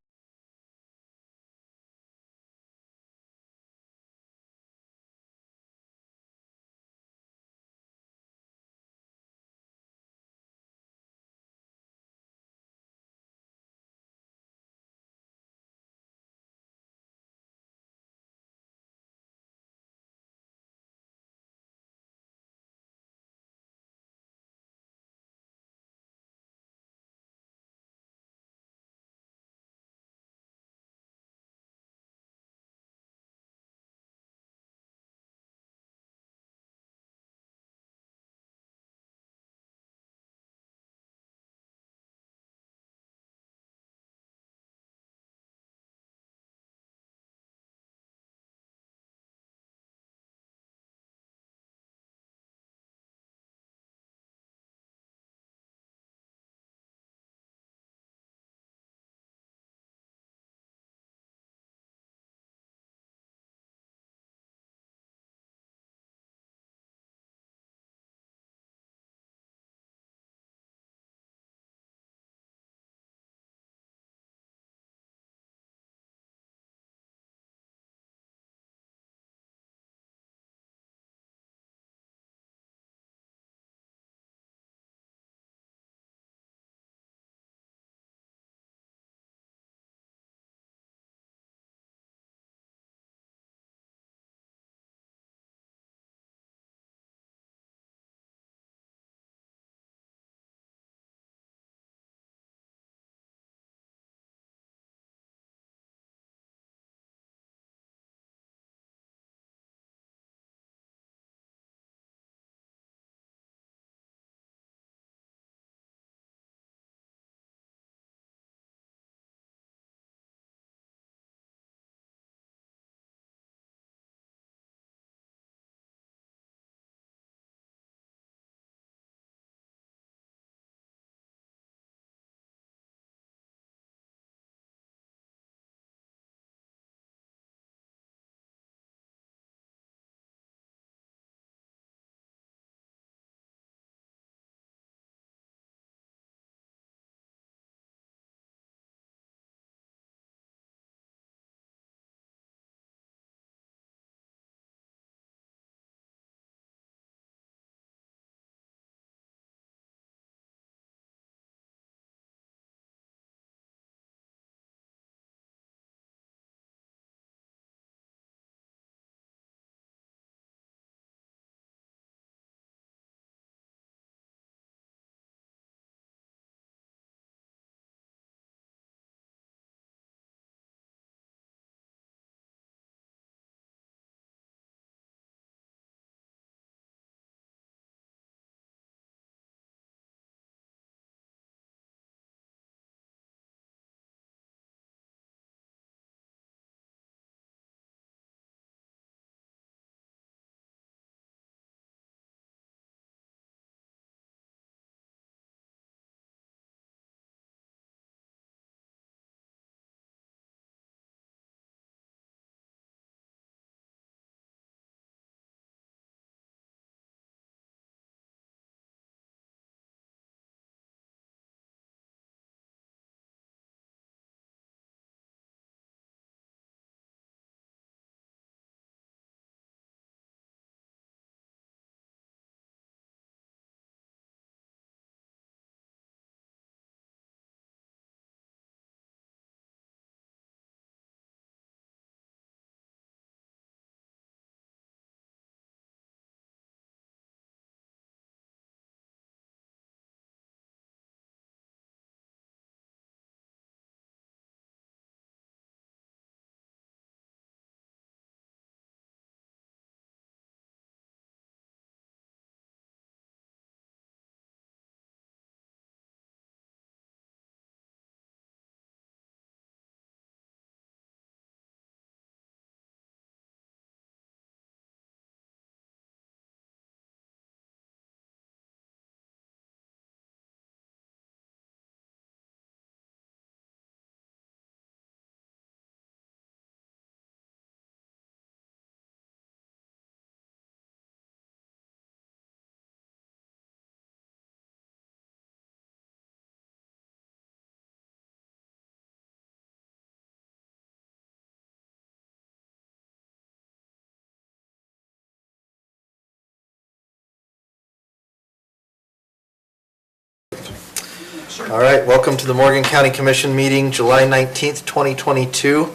All right, welcome to the Morgan County Commission meeting, July 19th, 2022.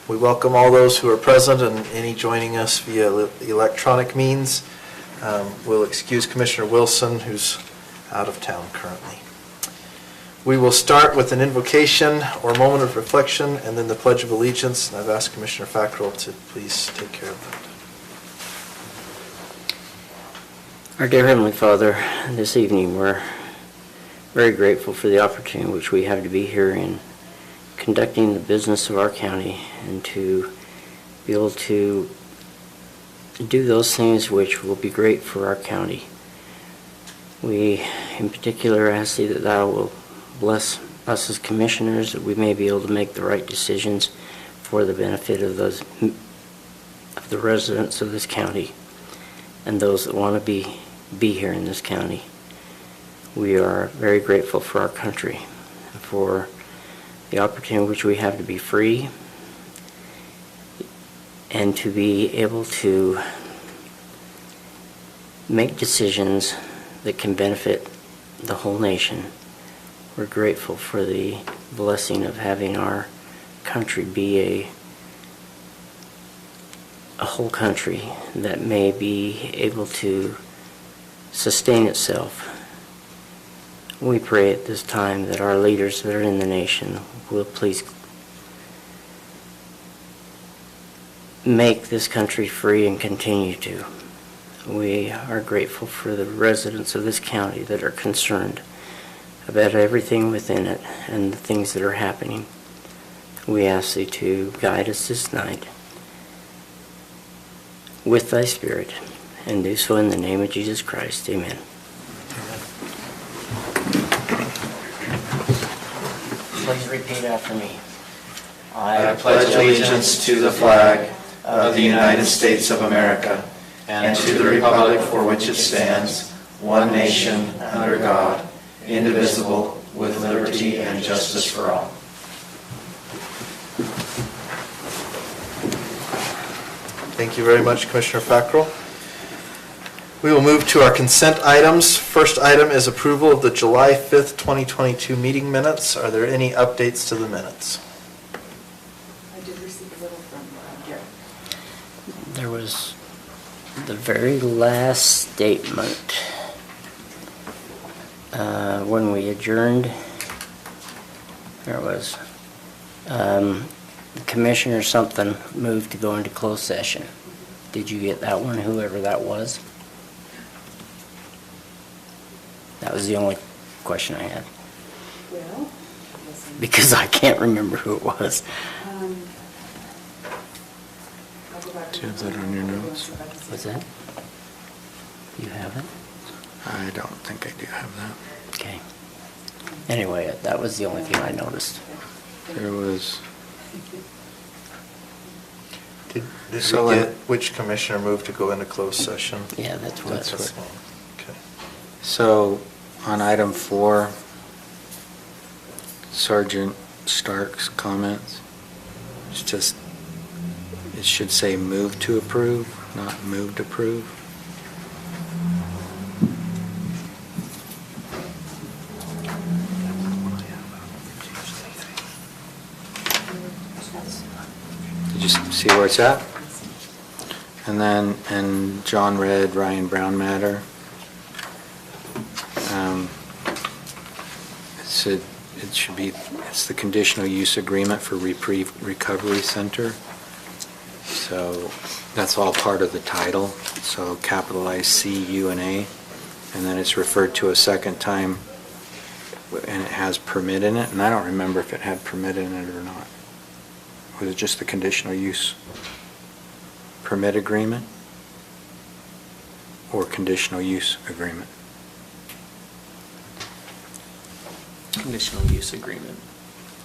We welcome all those who are present and any joining us via electronic means. We'll excuse Commissioner Wilson, who's out of town currently. We will start with an invocation or moment of reflection and then the Pledge of Allegiance. And I've asked Commissioner Fackrell to please take care of that. Our dear Heavenly Father, this evening we're very grateful for the opportunity which we have to be here in conducting the business of our county and to be able to do those things which will be great for our county. We, in particular, ask Thee that Thou will bless us as commissioners, that we may be able to make the right decisions for the benefit of the residents of this county and those that want to be here in this county. We are very grateful for our country, for the opportunity which we have to be free and to be able to make decisions that can benefit the whole nation. We're grateful for the blessing of having our country be a whole country that may be able to sustain itself. We pray at this time that our leaders that are in the nation will please make this country free and continue to. We are grateful for the residents of this county that are concerned about everything within it and the things that are happening. We ask Thee to guide us this night with Thy Spirit, and do so in the name of Jesus Christ. Amen. Please repeat after me. I pledge allegiance to the flag of the United States of America and to the republic for which it stands, one nation, under God, indivisible, with liberty and justice for all. Thank you very much, Commissioner Fackrell. We will move to our consent items. First item is approval of the July 5th, 2022 meeting minutes. Are there any updates to the minutes? I did receive a little from Gary. There was the very last statement when we adjourned. There was Commissioner something moved to go into closed session. Did you get that one, whoever that was? That was the only question I had. Well, listen. Because I can't remember who it was. I'll go back. Do you have that on your notes? What's that? You have it? I don't think I do have that. Okay. Anyway, that was the only thing I noticed. There was, Did So, we get which commissioner moved to go into closed session? Yeah, that's what. Okay. so on item 4, Sergeant Stark's comments, it's just, it should say move to approve, not move to approve. Did you see where it's at? And then, and John read Ryan Brown matter. It said, it should be, it's the conditional use agreement for Reprieve Recovery Center. So that's all part of the title. So capitalize C, U, and A. And then it's referred to a second time, and it has permit in it. And I don't remember if it had permit in it or not. Was it just the conditional use permit agreement or conditional use agreement? Conditional use agreement.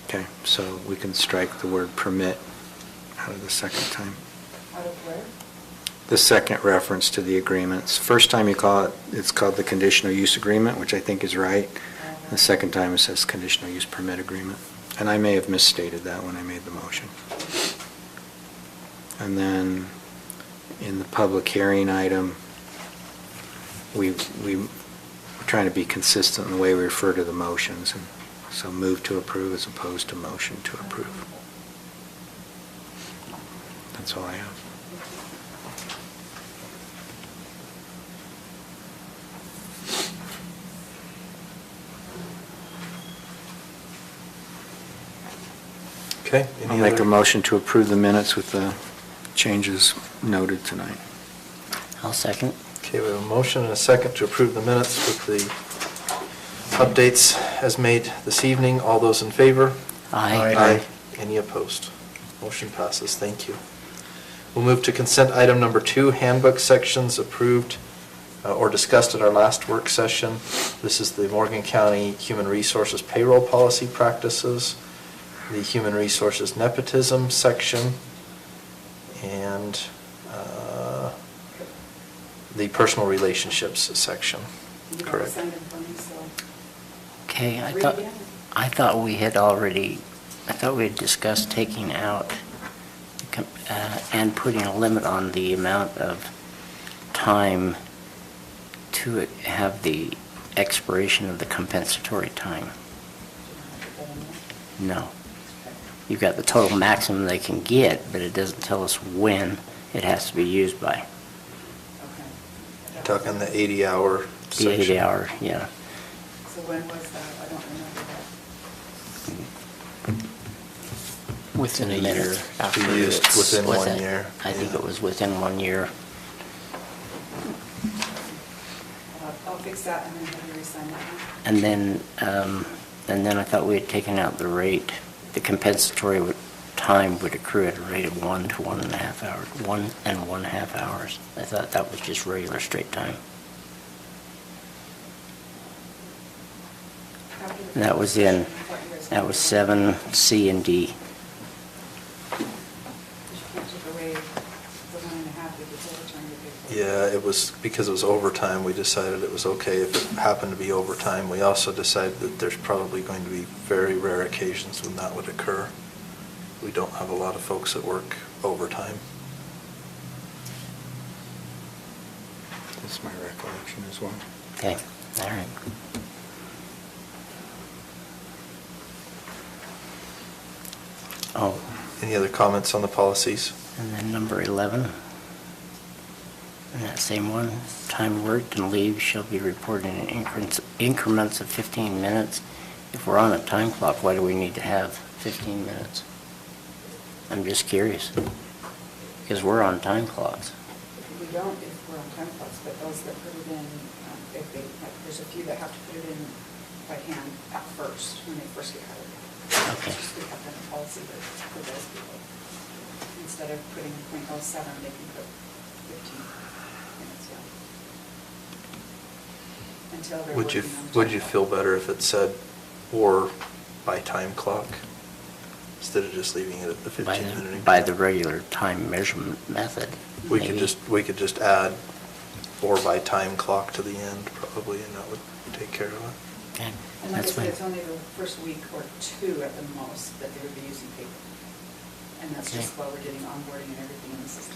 Okay, so we can strike the word permit out of the second time. Out of where? The second reference to the agreements. First time you call it, it's called the conditional use agreement, which I think is right. The second time it says conditional use permit agreement. And I may have misstated that when I made the motion. And then in the public hearing item, we're trying to be consistent in the way we refer to the motions. And So move to approve as opposed to motion to approve. That's all I have. Okay. I'll Any make a other? motion to approve the minutes with the changes noted tonight. I'll second. Okay, we have a motion and a second to approve the minutes with the updates as made this evening. All those in favor? Aye. Any opposed? Motion passes. Thank you. We'll move to consent item number 2, handbook sections approved or discussed at our last work session. This is the Morgan County Human Resources Payroll Policy Practices, the Human Resources Nepotism section, and the Personal Relationships section. You guys Correct. signed them for me, so Okay, read it again. I thought we had discussed taking out and putting a limit on the amount of time to have the expiration of the compensatory time. No. You've got the total maximum they can get, but it doesn't tell us when it has to be used by. Okay. Talking the 80-hour The section. 80 hour, yeah. So when was that? I don't remember that. Within a It's a year minute. after Be used it's- within Was 1 it? year. I think Yeah. it was within 1 year. I'll fix that and then have you re-sign that one. And then I thought we had taken out the rate, the compensatory time would accrue at a rate of 1 to 1.5 hours, 1.5 hours. I thought that was just regular straight time. After the And that was in, I thought you guys that was wanted 7C and D. to- Because you can't take away the 1.5 if it's overtime you pay for. Yeah, it was, because it was overtime, we decided it was okay if it happened to be overtime. We also decided that there's probably going to be very rare occasions when that would occur. We don't have a lot of folks that work overtime. That's my recollection as well. Okay, all right. Oh, Any other comments on the policies? and then number 11. And that same one, time worked and leave shall be reported in increments of 15 minutes. If we're on a time clock, why do we need to have 15 minutes? I'm just curious. Because we're on time clocks. We don't if we're on time clocks, but those that put it in, there's a few that have to put it in by hand at first, when they first get hired. Okay. It's just we have that policy for those people. Instead of putting .07, they can put 15 minutes, yeah. Until they're Would you, working on would time you clock. feel better if it said, or by time clock, instead of just leaving it at the 15-minute? By the regular time measurement method. We maybe. we could just add or by time clock to the end probably, and that would take care of it. Okay, And like I that's said, fine. it's only the first week or 2 at the most that they would be using paper. And that's just Okay. while we're getting onboarding and everything in the system.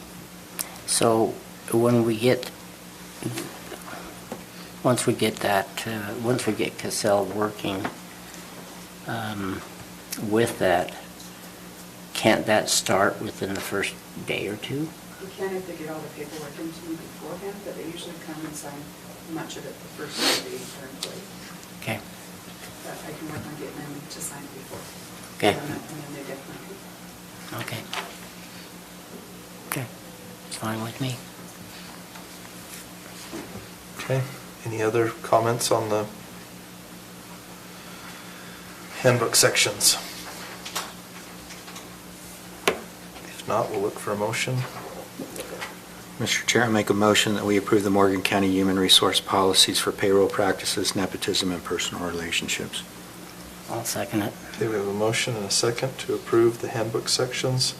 So when we get, once we get Cassell working with that, can't that start within the first day or two? We can if they get all the paperwork into me beforehand, but they usually come and sign much of it the first day they are employed. Okay, But I can work on getting them to sign it before. Okay. And then they definitely. okay. Okay, it's fine with me. Okay, any other comments on the handbook sections? If not, we'll look for a motion. Mr. Chair, I make a motion that we approve the Morgan County Human Resource Policies for Payroll Practices, Nepotism, and Personal Relationships. I'll second it. Okay, we have a motion and a second to approve the handbook sections.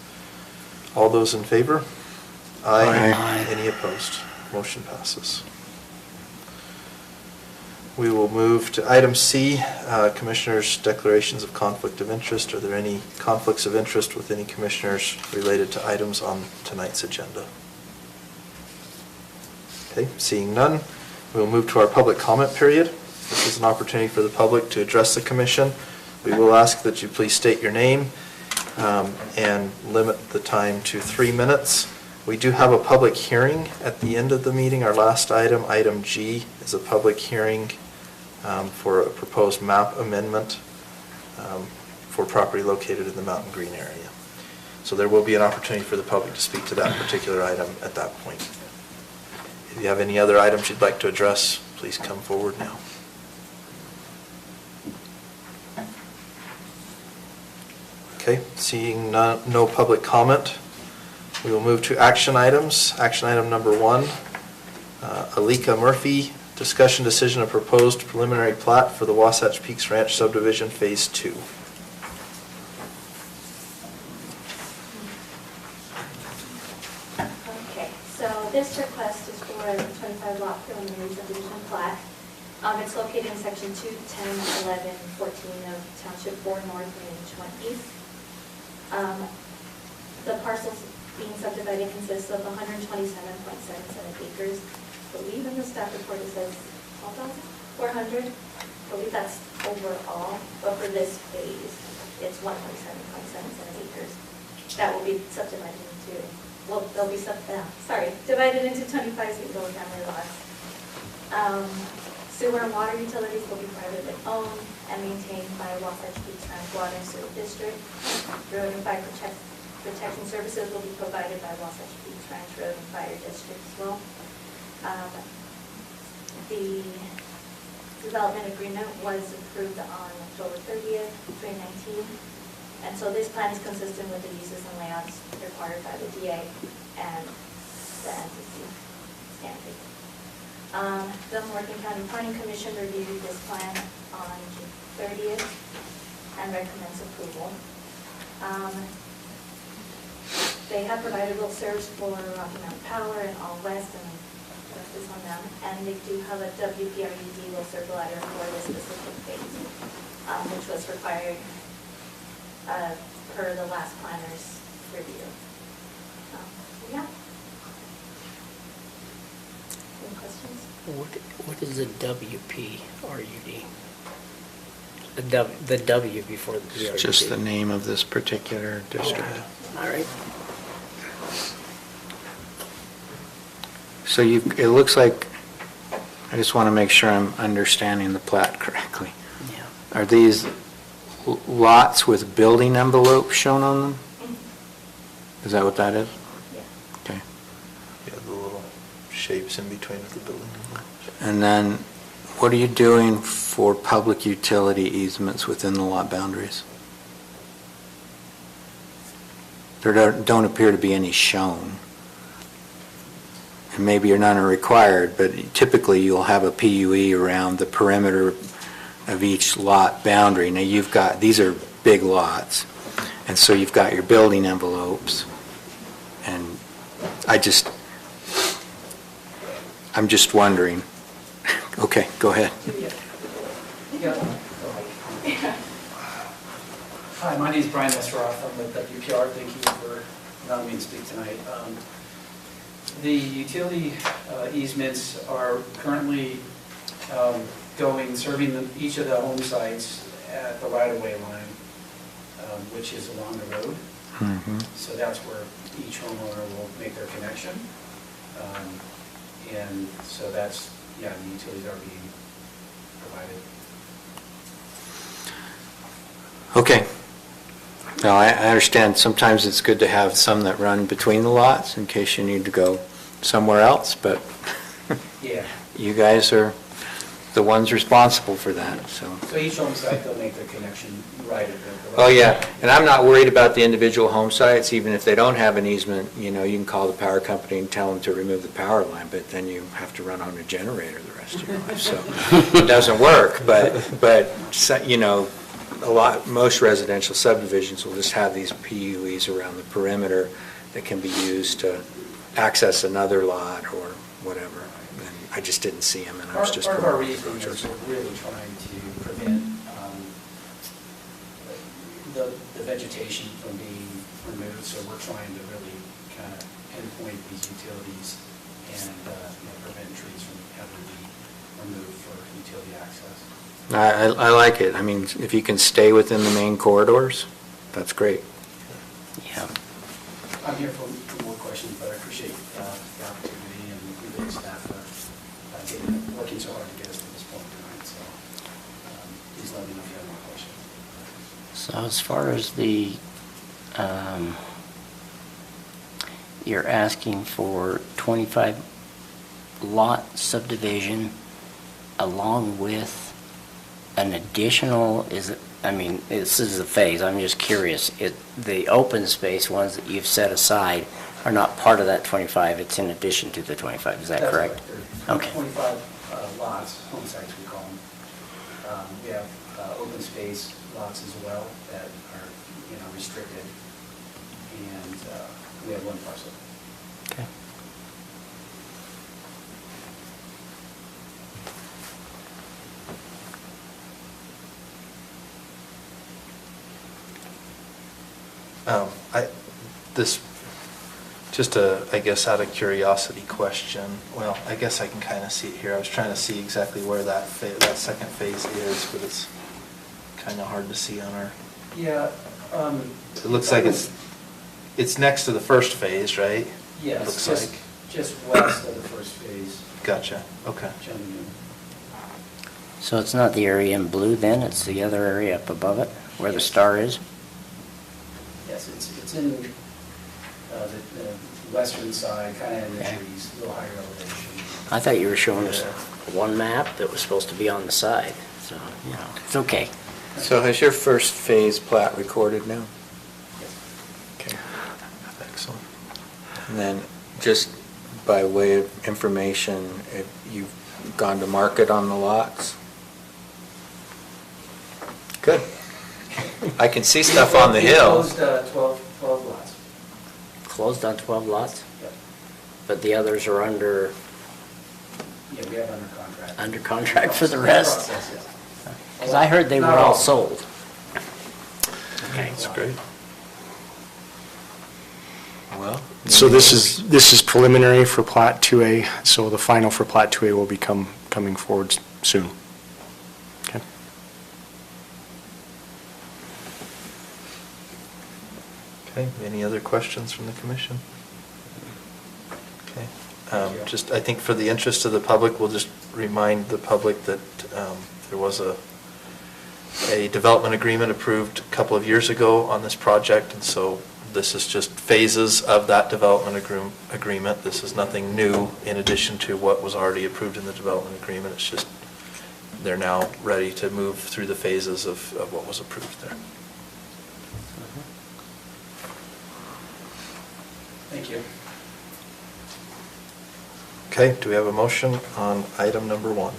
All those in favor? Aye. Aye. Any opposed? Motion passes. We will move to item C, Commissioners' Declarations of Conflict of Interest. Are there any conflicts of interest with any commissioners related to items on tonight's agenda? Okay, seeing none, we will move to our public comment period. This is an opportunity for the public to address the commission We will ask that you please state your name and limit the time to 3 minutes. We do have a public hearing at the end of the meeting. Our last item, item G, is a public hearing for a proposed map amendment for property located in the Mountain Green area. So there will be an opportunity for the public to speak to that particular item at that point. If you have any other items you'd like to address, please come forward now. Okay, seeing no public comment, we will move to action items. Action item number 1, Alika Murphy, discussion decision of proposed preliminary plat for the Wasatch Peaks Ranch subdivision phase 2. Okay, so this request is for a 25 lot preliminary subdivision plat. It's located in section 2, 10, 11, 14 of Township 4 North, Range 1 East. The parcels being subdivided consists of 127.77 acres. I believe in the staff report it says 12,400. I believe that's overall, but for this phase, it's 127.77 acres. That will be subdivided into, well, they'll be divided into 25 single-family lots. Sewer and water utilities will be privately owned and maintained by Wasatch Peaks Ranch Water and Sewer District. Road and fire protection services will be provided by Wasatch Peaks Ranch Road and Fire District as well. The development agreement was approved on October 30th, 2019. And so this plan is consistent with the uses and layouts required by the DA and the NCC standard. The Morgan County Planning Commission reviewed this plan on June 30th and recommends approval. They have provided will serves for Rocky Mountain Power and All West, and this on them. And they do have a WPRUD will serve letter for the specific phase, which was required per the last planner's review. Yeah. Any questions? What is a WPRUD? The W before the PRUD? It's just the name of this particular district. All right. So it looks like, I just want to make sure I'm understanding the plat correctly. Yeah. Are these lots with building envelopes shown on them? Is that what that is? Yeah. Okay. Yeah, the little shapes in between of the building. And then, what are you doing for public utility easements within the lot boundaries? There don't appear to be any shown. And maybe none are required, but typically you'll have a PUE around the perimeter of each lot boundary. Now you've got, these are big lots, and so you've got your building envelopes, and I'm just wondering. Okay, go ahead. Hi, my name is Brian Messeroff. I'm with WPR. Thank you for allowing me to speak tonight. The utility easements are currently serving each of the home sites at the right-of-way line, which is along the road. Mm-hmm. So that's where each homeowner will make their connection. And so that's, yeah, the utilities are being provided. Okay. Now, I understand sometimes it's good to have some that run between the lots in case you need to go somewhere else, but Yeah. you guys are the ones responsible for that, so. So each home site, they'll make their connection right at the Oh, yeah, and I'm not worried about the individual home sites, even if they don't have an easement, you can call the power company and tell them to remove the power line, but then you have to run on a generator the rest of your life, so it doesn't work, but most residential subdivisions will just have these PUEs around the perimeter that can be used to access another lot or whatever, and I just didn't see them, and I was just. Part of our reasoning is we're really trying to prevent the vegetation from being removed, so we're trying to really kind of pinpoint these utilities and prevent trees from having to be removed for utility access. I like it. I mean, if you can stay within the main corridors, that's great. Yeah. I'm here for more questions, but I appreciate the opportunity and the staff for working so hard to get us to this point tonight. So please let me know if you have more questions. So as far as the, you're asking for 25 lot subdivision along with an additional, this is a phase, I'm just curious, the open space ones that you've set aside are not part of that 25, it's in addition to the 25, is that That's correct? There are Okay. 25 lots, home sites we call them. We have open space lots as well that are, restricted. And we have one parcel. Okay. I guess out of curiosity question, well, I guess I can kind of see it here. I was trying to see exactly where that second phase is, but it's kind of hard to see on our, Yeah. it looks like it's next to the first phase, right? Yes, Looks just, like. just west of the first phase. Gotcha, okay. Gentlemen. So it's not the area in blue then, it's the other area up above it, where the star is? Yes, it's in the western side, kind of in the Okay. trees, a little higher elevation. I thought you were showing us one map that was supposed to be on the side, so, it's okay. So has your first phase plat recorded now? Yes. Okay. Excellent. And then, just by way of information, if you've gone to market on the lots? Good. I can see stuff on the We hill. closed 12 lots. Closed on 12 lots, Yep. but the others are under Yeah, we have under contract. under contract for the rest? Process, yes. Because I heard they were Not all sold. Okay. That's great. Well. So this is preliminary for Plat 2A, so the final for Plat 2A will be coming forward soon. Okay. Okay, any other questions from the commission? Okay, I think for the interest of the public, we'll just remind the public that there was a development agreement approved a couple of years ago on this project, and so this is just phases of that development agreement. This is nothing new in addition to what was already approved in the development agreement. It's just they're now ready to move through the phases of what was approved there. Thank you. Okay, do we have a motion on item number 1?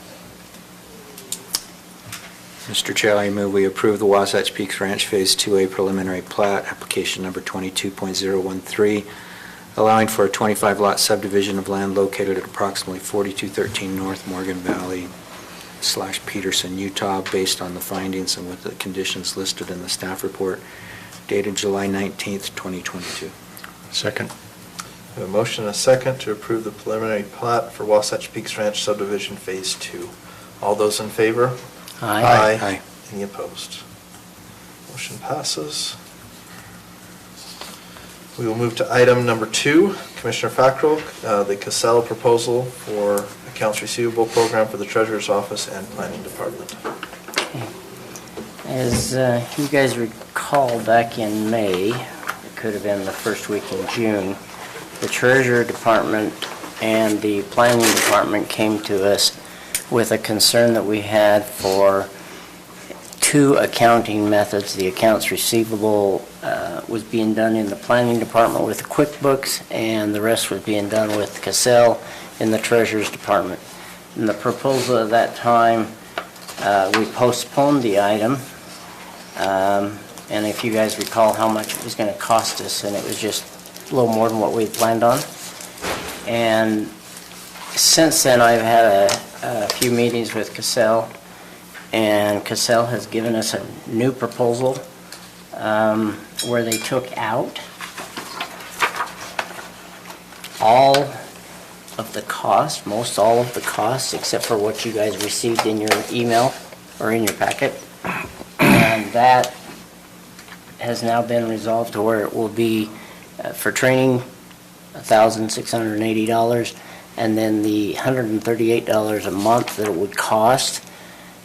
Mr. Chair, I move we approve the Wasatch Peaks Ranch Phase 2A preliminary plat, application number 22.013, allowing for a 25-lot subdivision of land located at approximately 4213 North Morgan Valley / Peterson, Utah, based on the findings and with the conditions listed in the staff report dated July 19th, 2022. Second. We have a motion and a second to approve the preliminary plat for Wasatch Peaks Ranch subdivision Phase 2. All those in favor? Aye. Aye. Any opposed? Motion passes. We will move to item number 2, Commissioner Fackrell, the Cassell proposal for accounts receivable program for the Treasurer's Office and Planning Department. As you guys recall, back in May, it could have been the first week in June, the Treasurer Department and the Planning Department came to us with a concern that we had for 2 accounting methods. The accounts receivable was being done in the Planning Department with QuickBooks, and the rest was being done with Cassell in the Treasurer's Department. In the proposal at that time, we postponed the item, and if you guys recall how much it was going to cost us, and it was just a little more than what we had planned on. And since then, I've had a few meetings with Cassell, and Cassell has given us a new proposal where they took out all of the cost, most all of the costs, except for what you guys received in your email or in your packet. And that has now been resolved to where it will be, for training, $1,680, and then the $138 a month that it would cost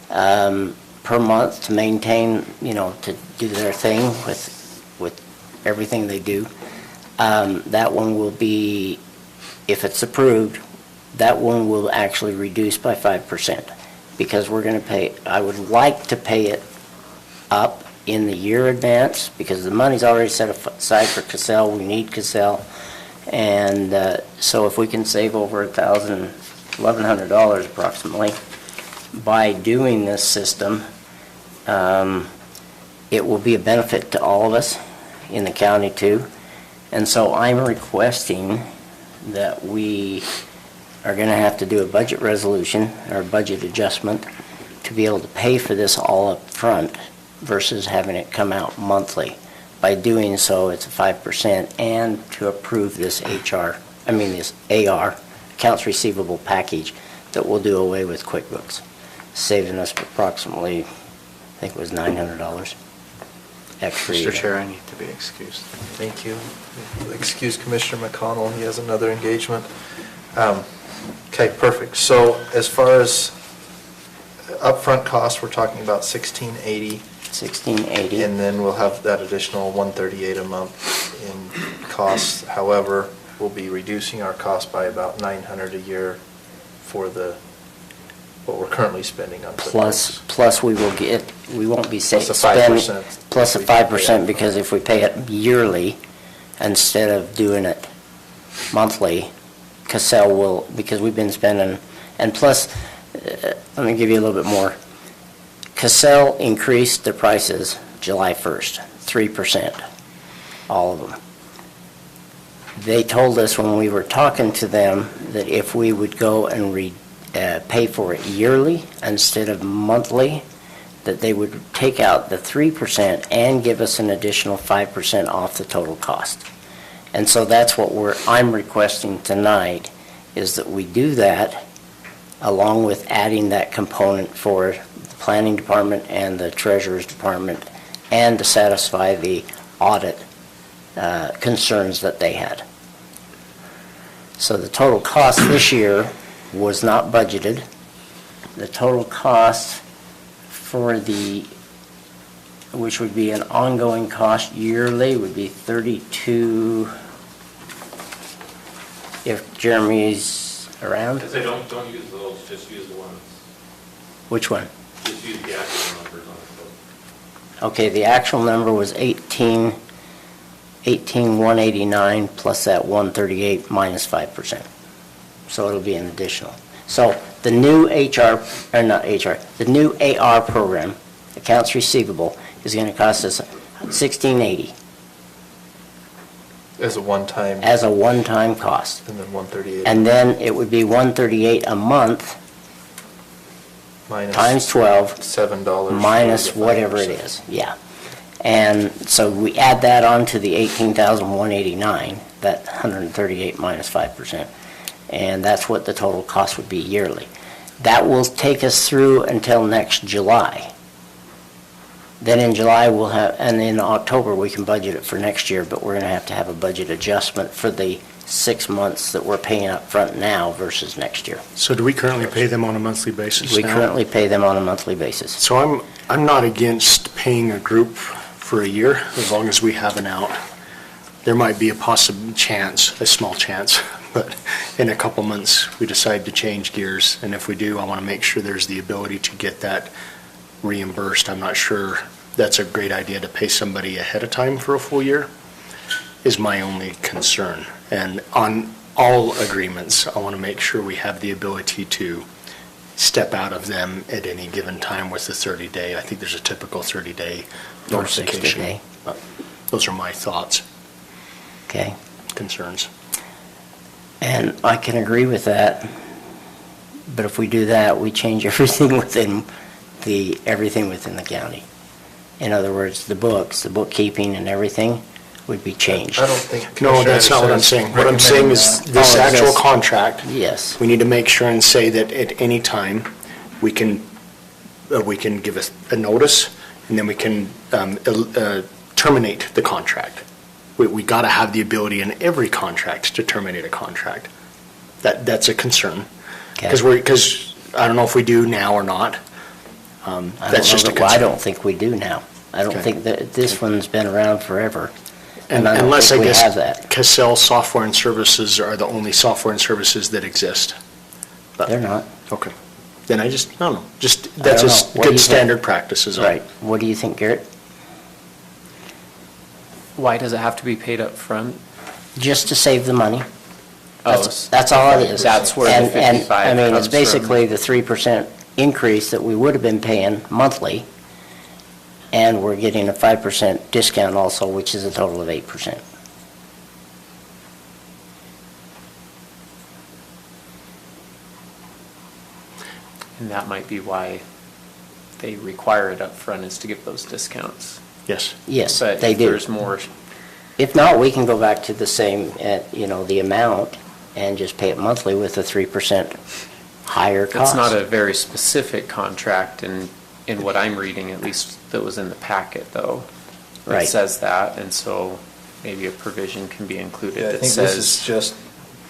per month to maintain, to do their thing with everything they do. That one will be, if it's approved, that one will actually reduce by 5%, because we're going to pay, I would like to pay it up in the year advance, because the money's already set aside for Cassell. We need Cassell. And so if we can save over $1,100 approximately by doing this system, it will be a benefit to all of us in the county too. And so I'm requesting that we are going to have to do a budget resolution or budget adjustment to be able to pay for this all up front versus having it come out monthly. By doing so, it's a 5%, and to approve this this AR, accounts receivable package, that will do away with QuickBooks, saving us approximately, I think it was $900 extra. Mr. Chair, I need to be excused. Thank you. Excuse Commissioner McConnell, he has another engagement. Okay, perfect. So as far as upfront costs, we're talking about $1,680. $1,680. And then we'll have that additional $138 a month in costs. However, we'll be reducing our cost by about $900 a year for what we're currently spending on QuickBooks. Plus we won't be Plus a spending, 5%. plus a 5%, because if we pay it yearly instead of doing it monthly, Cassell will, because we've been spending, and plus, let me give you a little bit more. Cassell increased their prices July 1st, 3%, all of them. They told us when we were talking to them that if we would go and pay for it yearly instead of monthly, that they would take out the 3% and give us an additional 5% off the total cost. And so that's what I'm requesting tonight, is that we do that along with adding that component for the planning department and the treasurer's department, and to satisfy the audit concerns that they had. So the total cost this year was not budgeted. The total cost for which would be an ongoing cost yearly, would be $32, if Jeremy's around. I say don't use those, just use the ones. Which one? Just use the actual numbers on it. Okay, the actual number was 18,189 plus that 138 minus 5%. So it'll be an additional. So the new the new AR program, accounts receivable, is going to cost us $1,680 As a one-time. as a one-time cost. And then 138. And then it would be $138 a month Minus times 12. $7. Minus for the whatever it 5%. is, yeah. And so we add that on to the 18,189, that 138 minus 5%, and that's what the total cost would be yearly. That will take us through until next July. Then in July we'll have, and in October we can budget it for next year, but we're going to have a budget adjustment for the 6 months that we're paying up front now versus next year. So do we currently pay them on a monthly basis We now? currently pay them on a monthly basis. So I'm not against paying a group for a year, as long as we have an out. There might be a possible chance, a small chance, but in a couple months, we decide to change gears, and if we do, I want to make sure there's the ability to get that reimbursed. I'm not sure that's a great idea to pay somebody ahead of time for a full year, is my only concern. And on all agreements, I want to make sure we have the ability to step out of them at any given time with the 30-day. I think there's a typical 30-day Or 60 notification. day. Those are my thoughts, Okay? concerns. And I can agree with that, but if we do that, we change everything within the county. In other words, the books, the bookkeeping and everything would be changed. I don't think. No, that's not what I'm saying. What I'm saying is this Oh, actual this- contract, Yes, we need to make sure and say that at any time, we can we can give a notice, and then we can terminate the contract. We got to have the ability in every contract to terminate a contract. That's a concern. Okay. Because I don't know if we do now or not. That's just a concern. I don't think we do now. I don't Okay. think that this one's been around forever. And I don't unless, think I we guess, have that. Cassell software and services are the only software and services that exist. But- They're not. Okay. Then I don't know. That's I don't just know. What do you good think? standard practices. Right. What do you think, Garrett? Why does it have to be paid up front? Just to save the money. Oh, That's all it is. That's where the And 55 I mean, comes it's basically from. the 3% increase that we would have been paying monthly, and we're getting a 5% discount also, which is a total of 8%. And that might be why they require it up front, is to give those discounts. Yes. Yes, But they if do. there's more, If not, we can go back to the same, the amount, and just pay it monthly with a 3% higher cost. it's not a very specific contract in what I'm reading, at least that was in the packet, though. Right. It says that, and so maybe a provision can be included Yeah, I that think this is says, just,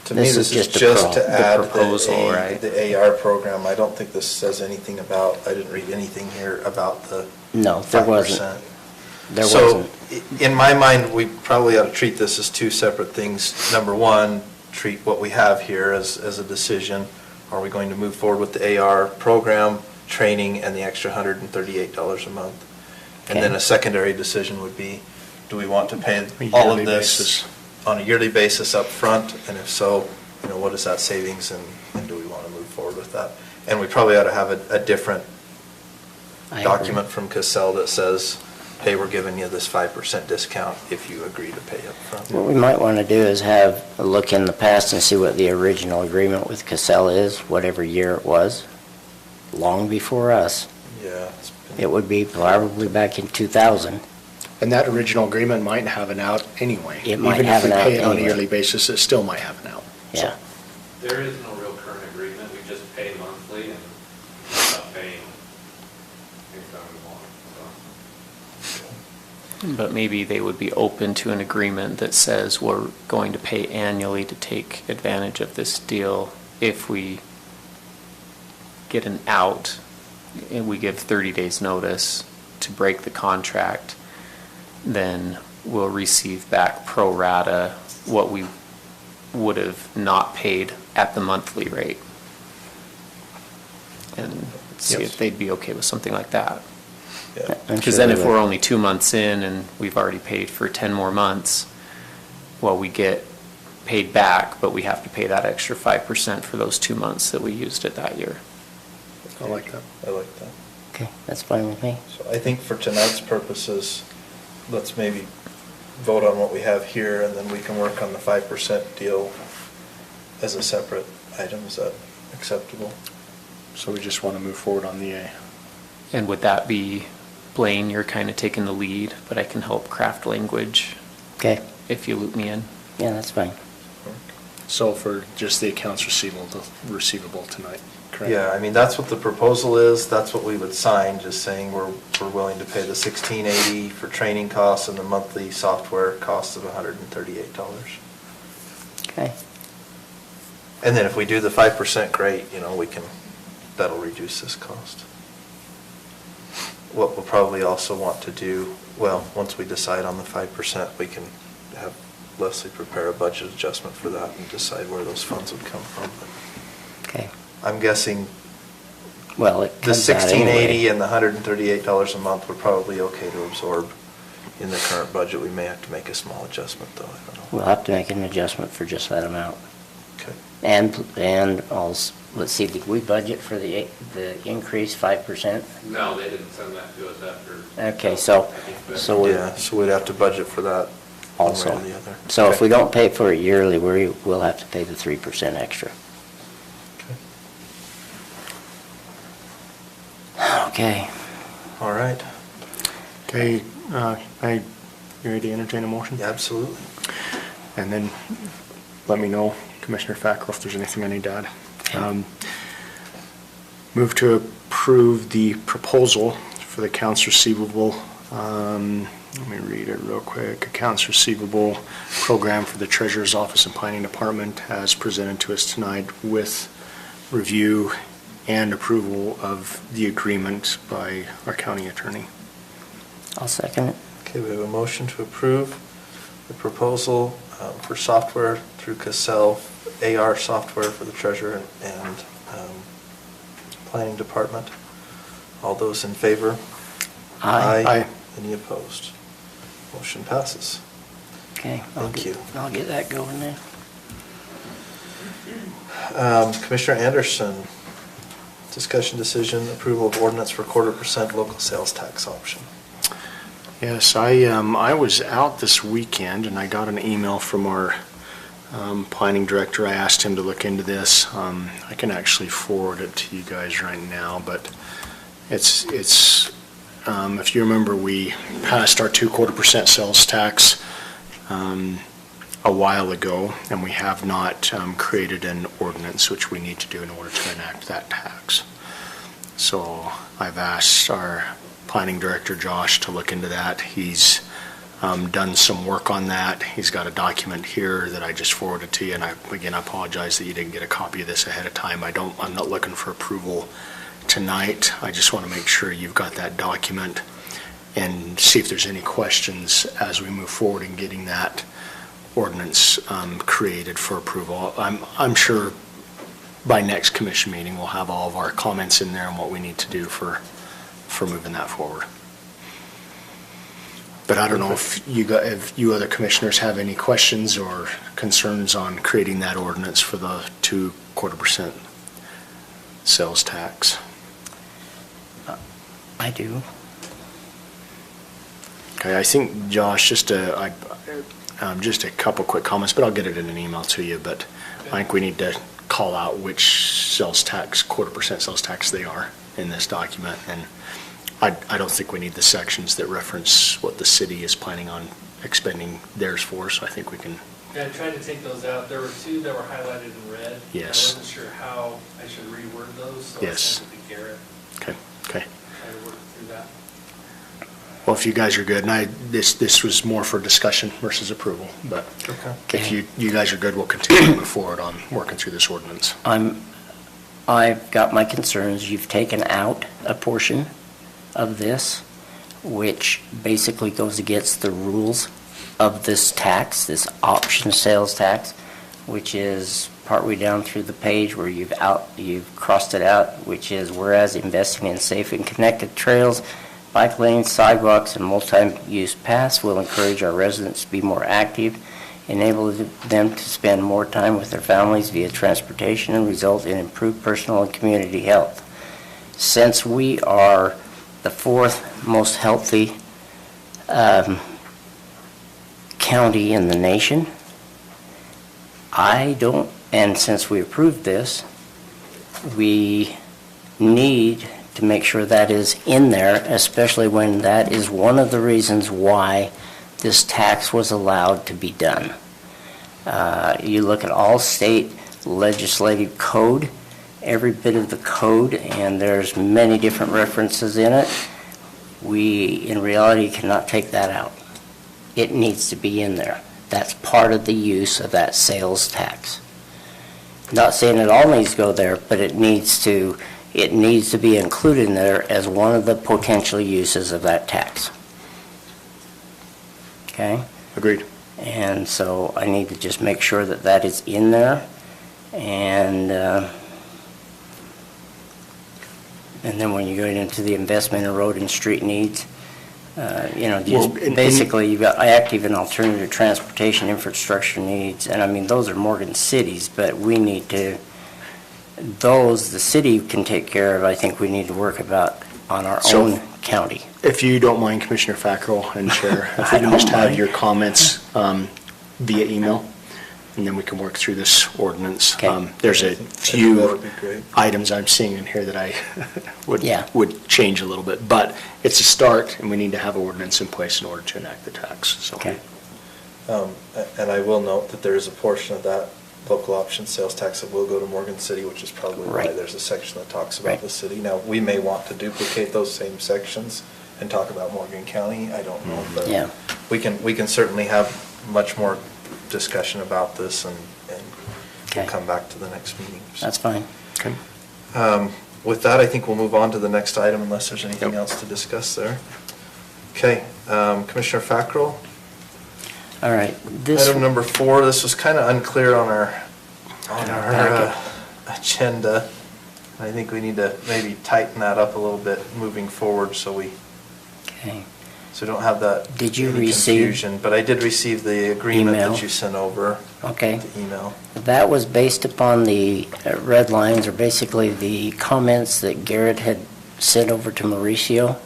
to me, This this is is just a just to the add proposal, right? the AR program. I don't think this says anything about, I didn't read anything here about the No, there 5%. wasn't. There So, wasn't. in my mind, we probably ought to treat this as two separate things. Number one, treat what we have here as a decision. Are we going to move forward with the AR program, training, and the extra $138 a month? And then Okay. a secondary decision would be, do we want to pay A all of yearly this basis. on a yearly basis up front? And if so, what is that savings, and do we want to move forward with that? And we probably ought to have a different I agree. document from Cassell that says, hey, we're giving you this 5% discount if you agree to pay up front. What we might want to do is have a look in the past and see what the original agreement with Cassell is, whatever year it was, long before us. Yeah. it's been- It would be probably back in 2000. And that original agreement might have an out anyway. It might have an out Even if we pay it on a anyway. yearly basis, it still might have an out. Yeah. There is no real current agreement, we just pay monthly and stop paying anytime we want, so. but maybe they would be open to an agreement that says we're going to pay annually to take advantage of this deal. If we get an out, and we give 30 days notice to break the contract, then we'll receive back pro rata what we would have not paid at the monthly rate. And see Yes. if they'd be okay with something like that. Yeah. I'm Because sure then they if would. we're only 2 months in and we've already paid for 10 more months, well, we get paid back, but we have to pay that extra 5% for those 2 months that we used it that year. I like that. I like that. Okay, that's fine with me. So I think for tonight's purposes, let's maybe vote on what we have here, and then we can work on the 5% deal as a separate item. Is that acceptable? So we just want to move forward on the And would that be, Blaine, you're kind of taking the lead, but I can help craft language Okay, if you loop me in. yeah, that's fine. So for just the accounts receivable tonight, correct? Yeah, I mean, that's what the proposal is, that's what we would sign, just saying we're willing to pay the $16.80 for training costs and the monthly software costs of $138. Okay, And then if we do the 5%, great, that'll reduce this cost. What we'll probably also want to do, once we decide on the 5%, we can have Leslie prepare a budget adjustment for that and decide where those funds would come from. okay. I'm guessing Well, it the comes out anyway. $16.80 and the $138 a month were probably okay to absorb in the current budget. We may have to make a small adjustment, though, I don't know. We'll have to make an adjustment for just that amount. Okay. And also, let's see, did we budget for the increase 5%? No, they didn't send that to us after. Okay, so we Yeah, so we'd have to budget for that one way also. or the other. So if Okay. we don't pay for it yearly, we'll have to pay the 3% extra. Okay. All right. Okay, you ready to entertain a motion? Yeah, absolutely. And then let me know, Commissioner Fackrell, if there's anything I need to add. Okay. Move to approve approve the proposal for the accounts receivable. Let me read it real quick. Accounts receivable program for the Treasurer's Office and Planning Department as presented to us tonight with review and approval of the agreement by our county attorney. I'll second it. Okay, we have a motion to approve the proposal for software through Cassell, AR software for the treasurer and planning department. All those in favor? Aye. Aye. Any opposed? Motion passes. Okay. Thank you. I'll get that going then. Commissioner Anderson, discussion decision, approval of ordinance for 1/4% local sales tax option. Yes, I was out this weekend and I got an email from our planning director. I asked him to look into this. I can actually forward it to you guys right now, but it's if you remember, we passed our 2/4% sales tax a while ago, and we have not created an ordinance, which we need to do in order to enact that tax. So I've asked our planning director, Josh, to look into that. He's done some work on that. He's got a document here that I just forwarded to you, and I apologize that you didn't get a copy of this ahead of time. I'm not looking for approval tonight. I just want to make sure you've got that document and see if there's any questions as we move forward in getting that ordinance created for approval. I'm sure by next commission meeting we'll have all of our comments in there and what we need to do for moving that forward. But I don't know if you other commissioners have any questions or concerns on creating that ordinance for the 2/4% sales tax. I do. Okay, I think, Josh, just a couple quick comments, but I'll get it in an email to you. But I think we need to call out which sales tax, 1/4% sales tax they are in this document. And I don't think we need the sections that reference what the city is planning on expending theirs for, so I think we can. Yeah, I tried to take those out. There were two that were highlighted in red. Yes. I wasn't sure how I should reword those, so Yes. I sent it to Garrett. Okay. Try to work through that. Well, if you guys are good, and this was more for discussion versus approval, but if you guys are good, we'll continue to move forward on working through this ordinance. I've got my concerns. You've taken out a portion of this, which basically goes against the rules of this tax, this option sales tax, which is partway down through the page where you've crossed it out, which is whereas investing in safe and connected trails, bike lanes, sidewalks, and multi-use paths will encourage our residents to be more active, enable them to spend more time with their families via transportation, and result in improved personal and community health. Since we are the fourth most healthy county in the nation, and since we approved this, we need to make sure that is in there, especially when that is one of the reasons why this tax was allowed to be done. You look at all state legislative code, every bit of the code, and there's many different references in it. We, in reality, cannot take that out. It needs to be in there. That's part of the use of that sales tax. Not saying it all needs to go there, but it needs to be included in there as one of the potential uses of that tax. Okay? Agreed. And so I need to just make sure that that is in there, and then when you go into the investment in road and street needs, basically you've got active and alternative transportation infrastructure needs, and I mean those are Morgan cities, but we need to, those the city can take care of. I think we need to work about on our own county. If you don't mind, Commissioner Fackrell and Chair, if we can just have your comments via email, and then we can work through this ordinance. Okay. There's a few items I'm seeing in here that I would change a little bit, but it's a start, and we need to have an ordinance in place in order to enact the tax. So. Okay. And I will note that there is a portion of that local option sales tax that will go to Morgan City, which is probably why Right. there's a section that talks about Right. the city. Now, we may want to duplicate those same sections and talk about Morgan County, I don't know, but Yeah. we can certainly have much more discussion about this and we'll Okay. come back to the next meeting. That's fine. Okay. With that, I think we'll move on to the next item unless there's anything Yep. else to discuss there. Okay, Commissioner Fackrell? All right, this. Item number 4, this was kind of unclear on our packet. agenda. I think we need to maybe tighten that up a little bit moving forward so we Okay. don't have that. Did you any receive confusion. But I did receive the agreement email? that you sent over. Okay. The email. That was based upon the red lines, or basically the comments that Garrett had sent over to Mauricio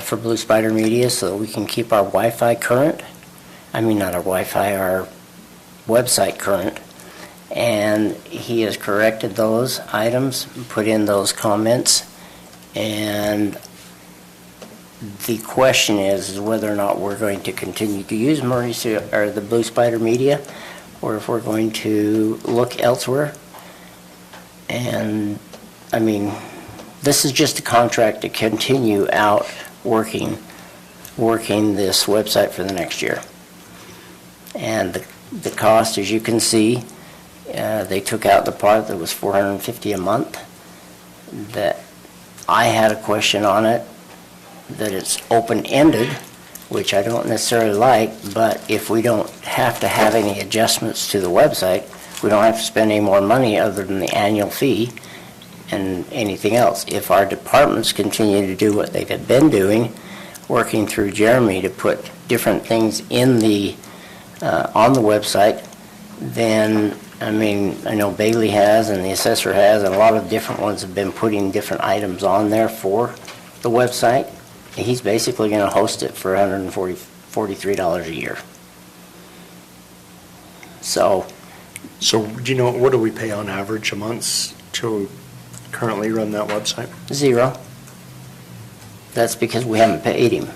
for Blue Spider Media, so that we can keep our Wi-Fi current. I mean, not our Wi-Fi, our website current. And he has corrected those items, put in those comments, and the question is whether or not we're going to continue to use Mauricio, or the Blue Spider Media, or if we're going to look elsewhere. And, I mean, this is just a contract to continue out working this website for the next year. And the cost, as you can see, they took out the part that was $450 a month. That I had a question on it, that it's open-ended, which I don't necessarily like, but if we don't have to have any adjustments to the website, we don't have to spend any more money other than the annual fee and anything else. If our departments continue to do what they've been doing, working through Jeremy to put different things in the on the website, then, I mean, I know Bailey has and the assessor has, and a lot of different ones have been putting different items on there for the website. He's basically going to host it for $143 a year. So Do you know, what do we pay on average a month to currently run that website? 0. That's because we haven't paid him.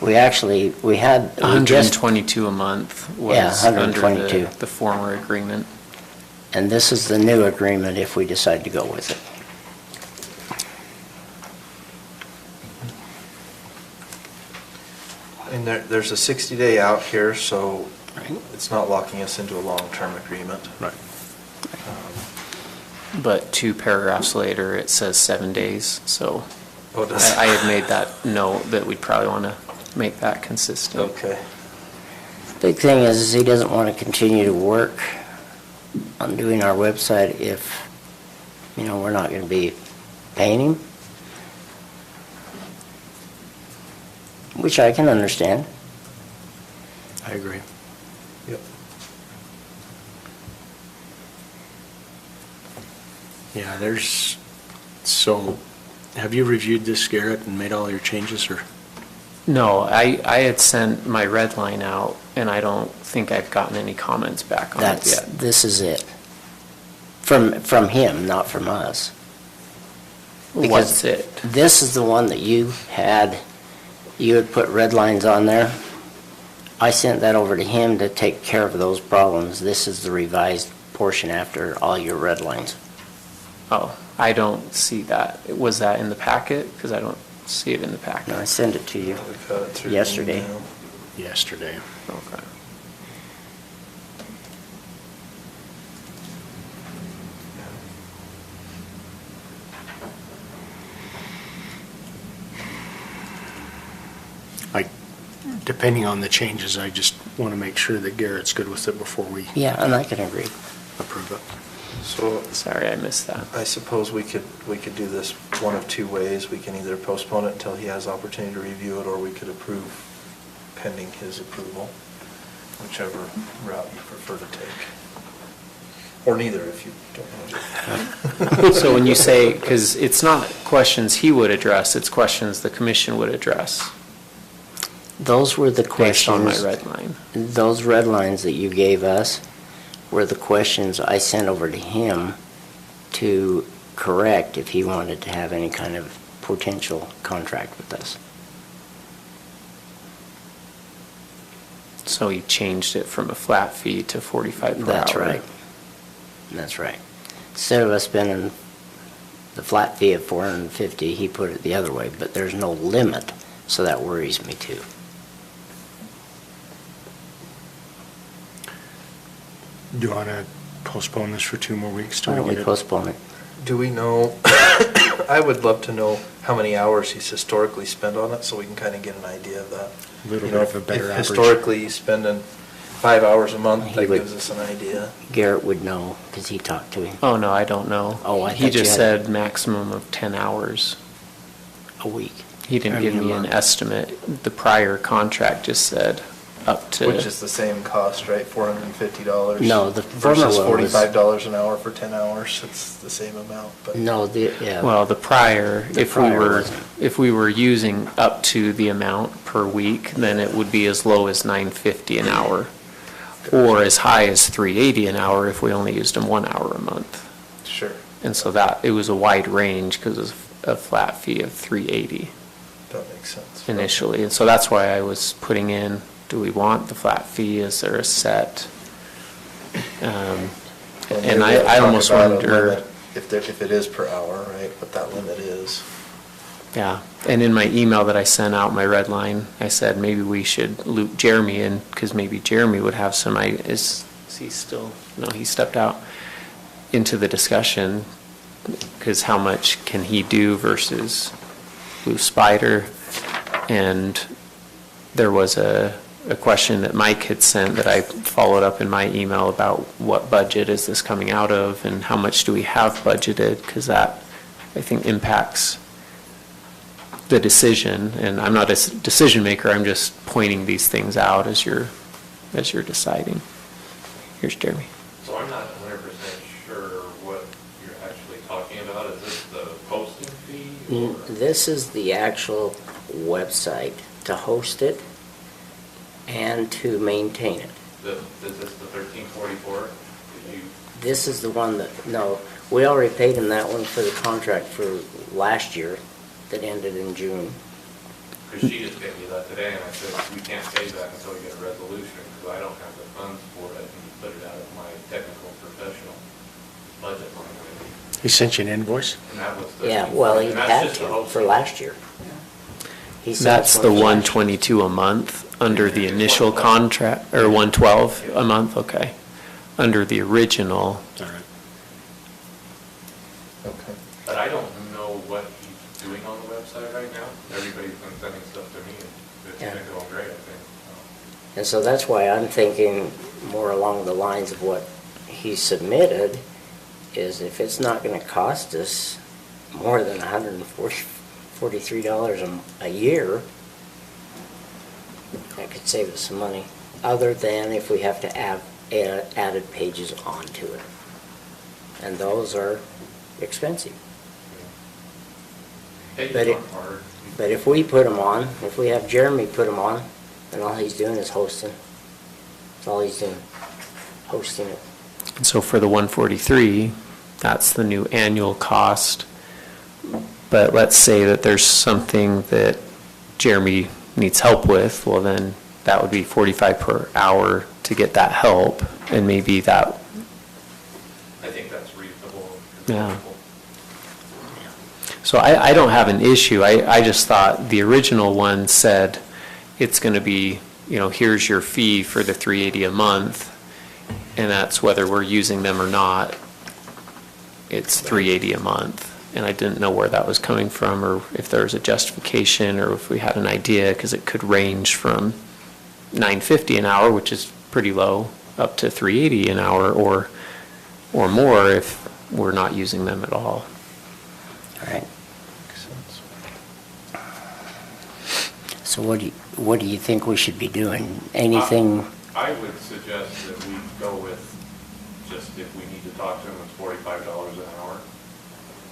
We had, we just, $122 a month Yeah, was under $122. the former agreement. and this is the new agreement if we decide to go with it. And there's a 60-day out here, so Right. it's not locking us into a long-term agreement. Right. But 2 paragraphs later, it says 7 days, so Oh, does it? I had made that note that we'd probably want to make that consistent. Okay. Big thing is he doesn't want to continue to work on doing our website if, we're not going to be paying him. Which I can understand. I agree. Yep. Yeah, so, have you reviewed this, Garrett, and made all your changes, or? No, I had sent my red line out, and I don't think I've gotten any comments back on it yet. This is it. From him, not from us. What's it? This is the one that you had put red lines on there. I sent that over to him to take care of those problems. This is the revised portion after all your red lines. Oh, I don't see that. Was that in the packet? Because I don't see it in the packet. No, I sent it to you We've got it through the yesterday. email. Yesterday. Okay. Depending on the changes, I just want to make sure that Garrett's good with it before we Yeah, and I can agree. approve it. So Sorry, I missed that. I suppose we could do this one of 2 ways. We can either postpone it until he has opportunity to review it, or we could approve pending his approval, whichever route you prefer to take. Or neither, if you don't want to. So when you say, because it's not questions he would address, it's questions the commission would address. Those were the Based on questions. my red line. Those red lines that you gave us were the questions I sent over to him to correct if he wanted to have any kind of potential contract with us. So he changed it from a flat fee to 45 per hour. That's right. That's right. Instead of us spending the flat fee of 450, he put it the other way, but there's no limit, so that worries me too. Do you want to postpone this for 2 more weeks? till Why don't we get it- postpone it? Do we know, I would love to know how many hours he's historically spent on it, so we can kind of get an idea of that. A little You bit know, of a better if average. historically he's spending 5 hours a month, He that would- gives us an idea. Garrett would know, because he talked to him Oh, no, I don't know. Oh, I He thought you just had- said maximum of 10 hours. a week. He didn't I give mean, a me an month. estimate. The prior contract just said up to. Which is the same cost, right? $450? No, the former Versus one was- $45 an hour for 10 hours, it's the same amount, but. No, yeah. Well, the prior, The if we prior were, wasn't. if we were using up to the amount per week, then it would be as low as $9.50 an hour, or as high as $3.80 an hour if we only used them 1 hour a month. Sure, And so that, it was a wide range because of a flat fee of $3.80 that makes sense. initially. And so that's why I was putting in, do we want the flat fee? Is there a set? And maybe we'll I talk almost about a wonder. limit, if it is per hour, right, what that limit is. Yeah, and in my email that I sent out, my red line, I said maybe we should loop Jeremy in, because maybe Jeremy would have some, is he still, no, he stepped out into the discussion, because how much can he do versus Blue Spider? And there was a question that Mike had sent that I followed up in my email about what budget is this coming out of, and how much do we have budgeted, because that, I think, impacts the decision. And I'm not a decision maker, I'm just pointing these things out as you're deciding. Here's Jeremy. So I'm not 100% sure what you're actually talking about. Is this the posting fee? Or? This is the actual website to host it and to maintain it. Is this the 1344? Did you? This is the one that, no, we already paid him that one for the contract for last year that ended in June. Because she just gave me that today, and I said, we can't pay that until we get a resolution, because I don't have the funds for it, and you put it out of my technical professional budget line. He sent you an invoice? And that was the. Yeah, well, he and that's had just the to hosting. for last year. He said That's the for last year. $122 a month under the initial contract, or $112 a month, okay. Under the original, All right. Okay. But I don't know what he's doing on the website right now. Everybody's been sending stuff to me, and it's Yeah. been going great, I think. And so that's why I'm thinking more along the lines of what he submitted, is if it's not gonna cost us more than $143 a year, that could save us some money, other than if we have to add added pages onto it. And those are expensive. Hey, But you it- work hard. But if we put them on, if we have Jeremy put them on, then all he's doing is hosting. That's all he's doing, hosting it. and so for the 143, that's the new annual cost. But let's say that there's something that Jeremy needs help with, well then, that would be 45 per hour to get that help, and maybe that, I think that's reasonable. Yeah. So I don't have an issue. I just thought the original one said it's going to be, here's your fee for the $380 a month, and that's whether we're using them or not. It's $380 a month. And I didn't know where that was coming from, or if there was a justification, or if we had an idea, because it could range from $9.50 an hour, which is pretty low, up to $380 an hour, or more if we're not using them at all. All right. Makes sense. So what do you think we should be doing? Anything? I would suggest that we go with, just if we need to talk to them, it's $45 an hour.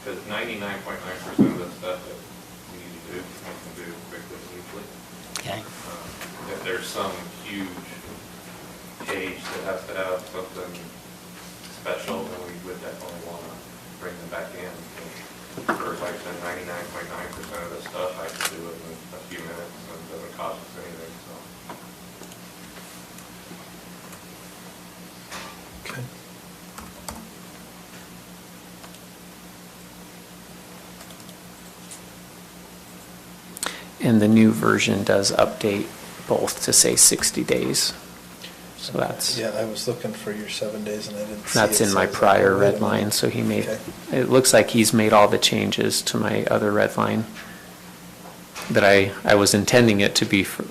Because 99.9% of the stuff that we need to do, we can do quickly and easily. Okay. If there's some huge page that has to have something special, then we would definitely want to bring them back in. For, like I said, 99.9% of the stuff I can do it in a few minutes, and it doesn't cost us anything, so. And the new version does update both to say 60 days. So that's, Yeah, I was looking for your 7 days and I didn't see that's it, in my so- prior red line, so he made, Okay. it looks like he's made all the changes to my other red line. That I was intending it to be for,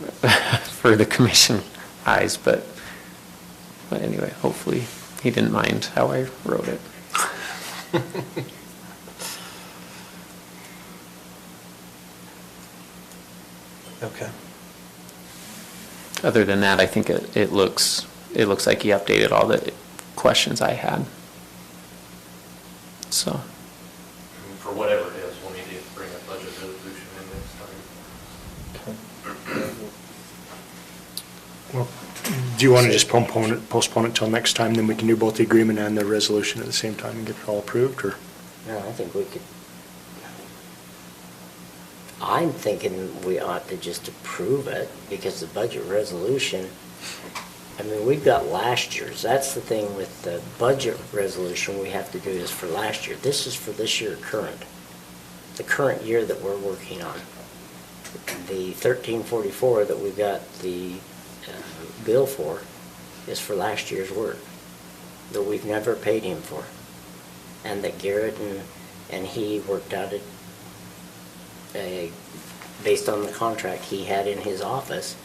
for the commission eyes, but anyway, hopefully he didn't mind how I wrote it. Okay. Other than that, I think it looks like he updated all the questions I had. So, For whatever it is, we'll need to bring a budget resolution in next time. Well, do you want to just postpone it till next time, then we can do both the agreement and the resolution at the same time and get it all approved, or? No, I think we could. I'm thinking we ought to just approve it, because the budget resolution, I mean, we've got last year's. That's the thing with the budget resolution we have to do is for last year. This is for this year current, the current year that we're working on. The 1344 that we got the bill for is for last year's work that we've never paid him for, and that Garrett and he worked out it based on the contract he had in his office.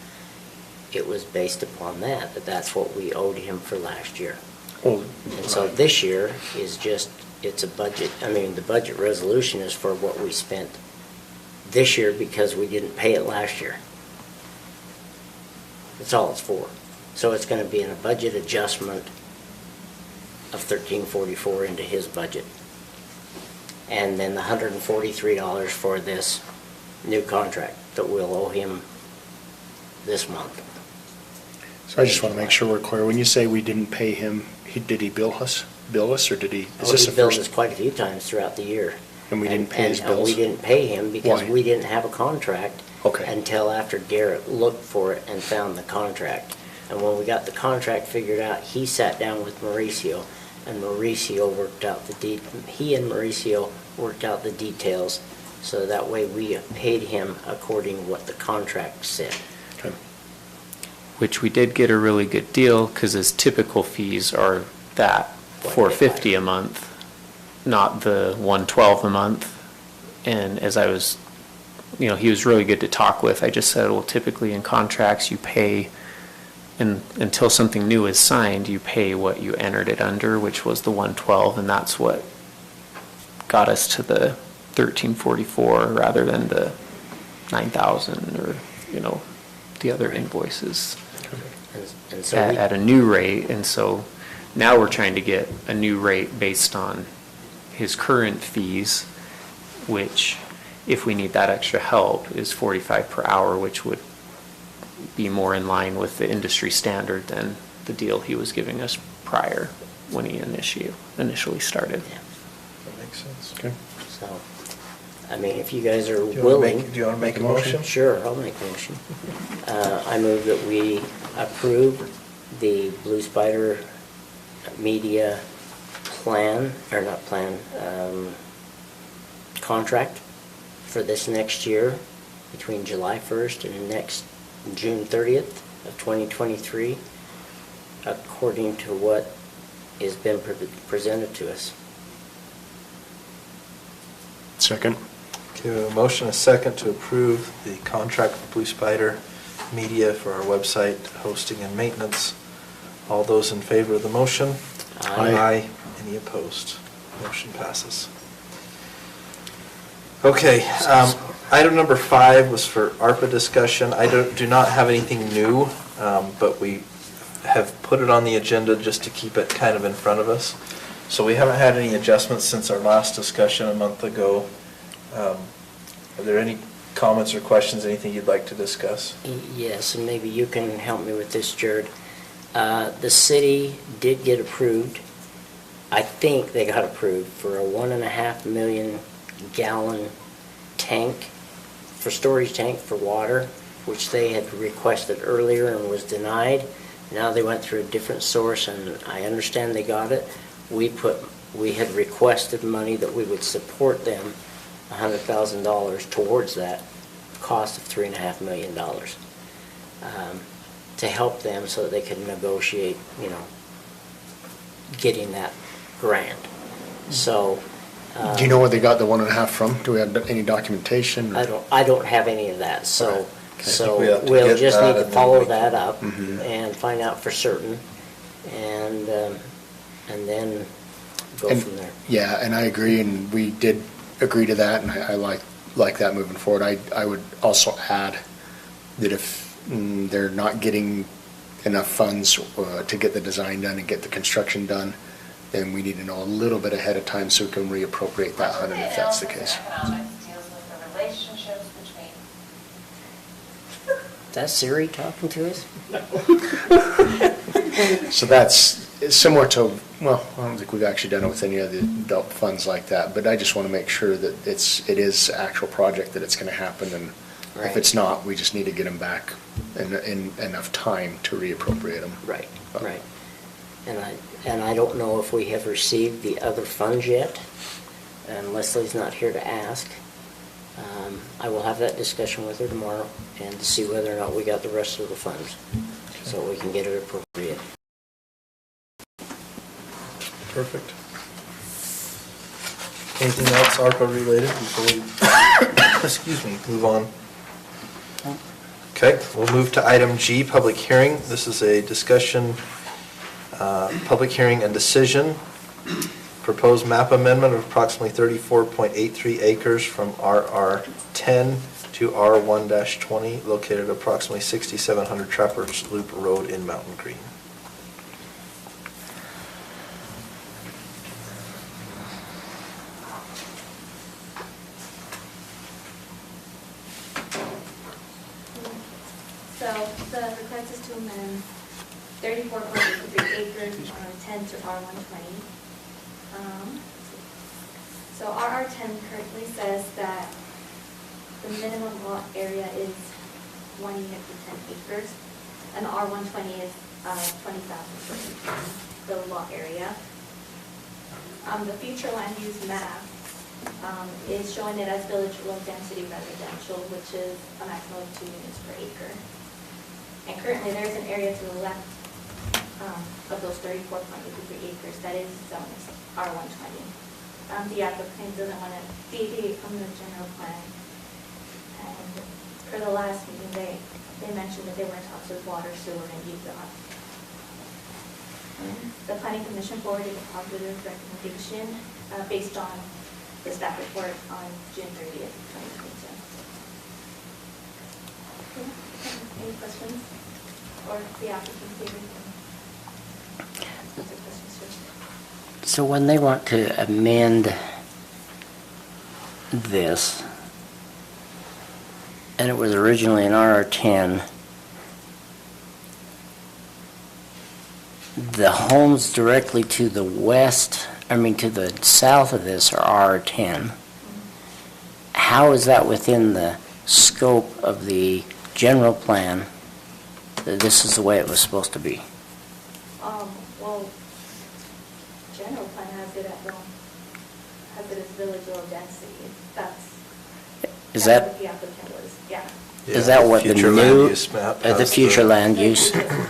It was based upon that that's what we owed him for last year. Oh, And so this year is just, it's a budget, I mean, the budget resolution is for what we spent this year because we didn't pay it last year. That's all it's for. So it's going to be in a budget adjustment of $1344 into his budget. And then the $143 for this new contract that we'll owe him this month. So I just want to make sure we're clear. When you say we didn't pay him, did he bill us, or did he? Is this He the billed us first? quite a few times throughout the year. And we didn't pay his And bills? we didn't pay him because Why? we didn't have a contract. Okay. Until after Garrett looked for it and found the contract. And when we got the contract figured out, he sat down with Mauricio, and Mauricio worked out he and Mauricio worked out the details, so that way we paid him according to what the contract said. Okay. which we did get a really good deal, because his typical fees are that $450 a month, not the $112 a month. And as I was, he was really good to talk with. I just said, well, typically in contracts you pay, and until something new is signed, you pay what you entered it under, which was the $112, and that's what got us to the $1344 rather than the $9,000 or the other invoices And so at a new rate. And so now we're trying to get a new rate based on his current fees, which, if we need that extra help, is $45 per hour, which would be more in line with the industry standard than the deal he was giving us prior when he initially started. Yeah. That makes sense. Okay. So, I mean, if you guys are Do you wanna willing. make- do you wanna make a motion? Sure, I'll make a motion. I move that we approve the Blue Spider media contract for this next year between July 1st and next June 30th of 2023, according to what has been presented to us. Second. Okay, we have a motion, a second to approve the contract with Blue Spider Media for our website hosting and maintenance. All those in favor of the motion? Aye. Any opposed? Motion passes. Okay, item number 5 was for ARPA discussion. I do not have anything new, but we have put it on the agenda just to keep it kind of in front of us. So we haven't had any adjustments since our last discussion a month ago. Are there any comments or questions, anything you'd like to discuss? Yes, and maybe you can help me with this, Jared. The city did get approved. I think they got approved for a 1.5 million gallon tank, for storage tank for water, which they had requested earlier and was denied. Now they went through a different source, and I understand they got it. We had requested money that we would support them $100,000 towards that, cost of $3.5 million to help them so that they could negotiate, getting that grant. So. Do you know where they got the 1.5 from? Do we have any documentation? I don't have any of that, so, think we have to we'll get just that need to and then follow we that can- up Mhm. and find out for certain, and then go And- from there. Yeah, and I agree, and we did agree to that, and I like that moving forward. I would also add that if they're not getting enough funds to get the design done and get the construction done, then we need to know a little bit ahead of time so we can reappropriate that $100 if that's the case. Economics deals with the relationships between. That's Siri talking to us? So that's similar to, well, I don't think we've actually done it with any of the adult funds like that, but I just want to make sure that it is actual project, that it's going to happen, and if Right. it's not, we just need to get them back in enough time to reappropriate them. Right, right. And I don't know if we have received the other funds yet, and Leslie's not here to ask. I will have that discussion with her tomorrow and to see whether or not we got the rest of the funds, so we can get it appropriate. Perfect. Anything else ARPA related before we, excuse me, move on? Okay, we'll move to item G, public hearing. This is a discussion, public hearing and decision. Proposed map amendment of approximately 34.83 acres from RR 10 to R1-20, located at approximately 6700 Trappers Loop Road in Mountain Green. So the request is to amend 34.83 acres from R10 to R120. So RR10 currently says that the minimum lot area is 1 unit per 10 acres, and R120 is 20,000 per acre, the lot area. The future land use map is showing it as village low density residential, which is a maximum of 2 units per acre. And currently, there's an area to the left of those 34.83 acres that is zoned as R120. The applicant doesn't want to deviate from the general plan. And for the last meeting, they mentioned that they were in talks with water, sewer, and UDOT. The Planning Commission forwarded a positive recommendation based on the staff report on June 30th, 2022. Any questions? Or the applicant's favorite? Answer questions first. So when they want to amend this, and it was originally an RR10, the homes directly to the west, to the south of this are R10. How is that within the scope of the general plan that this is the way it was supposed to be? Well, general plan has it as village low density. Is That's that, what the applicant was, yeah. is that what the Future new, land use map the has future land use? Yeah.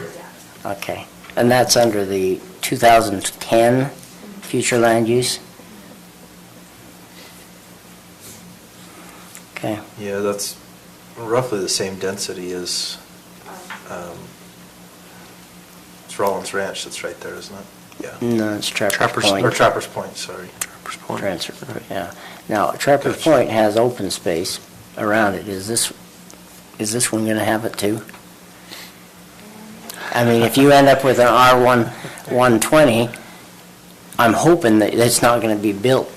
Okay, and that's under the 2010 future land use? Okay. Yeah, that's roughly the same density as, it's Rollins Ranch that's right there, isn't it? Yeah. No, it's Trappers Point. Or Trappers Point, sorry. Trappers Point. Transfer, yeah. Now, Trappers Gotcha. Point has open space around it. Is this one gonna have it too? If you end up with an R120, I'm hoping that it's not gonna be built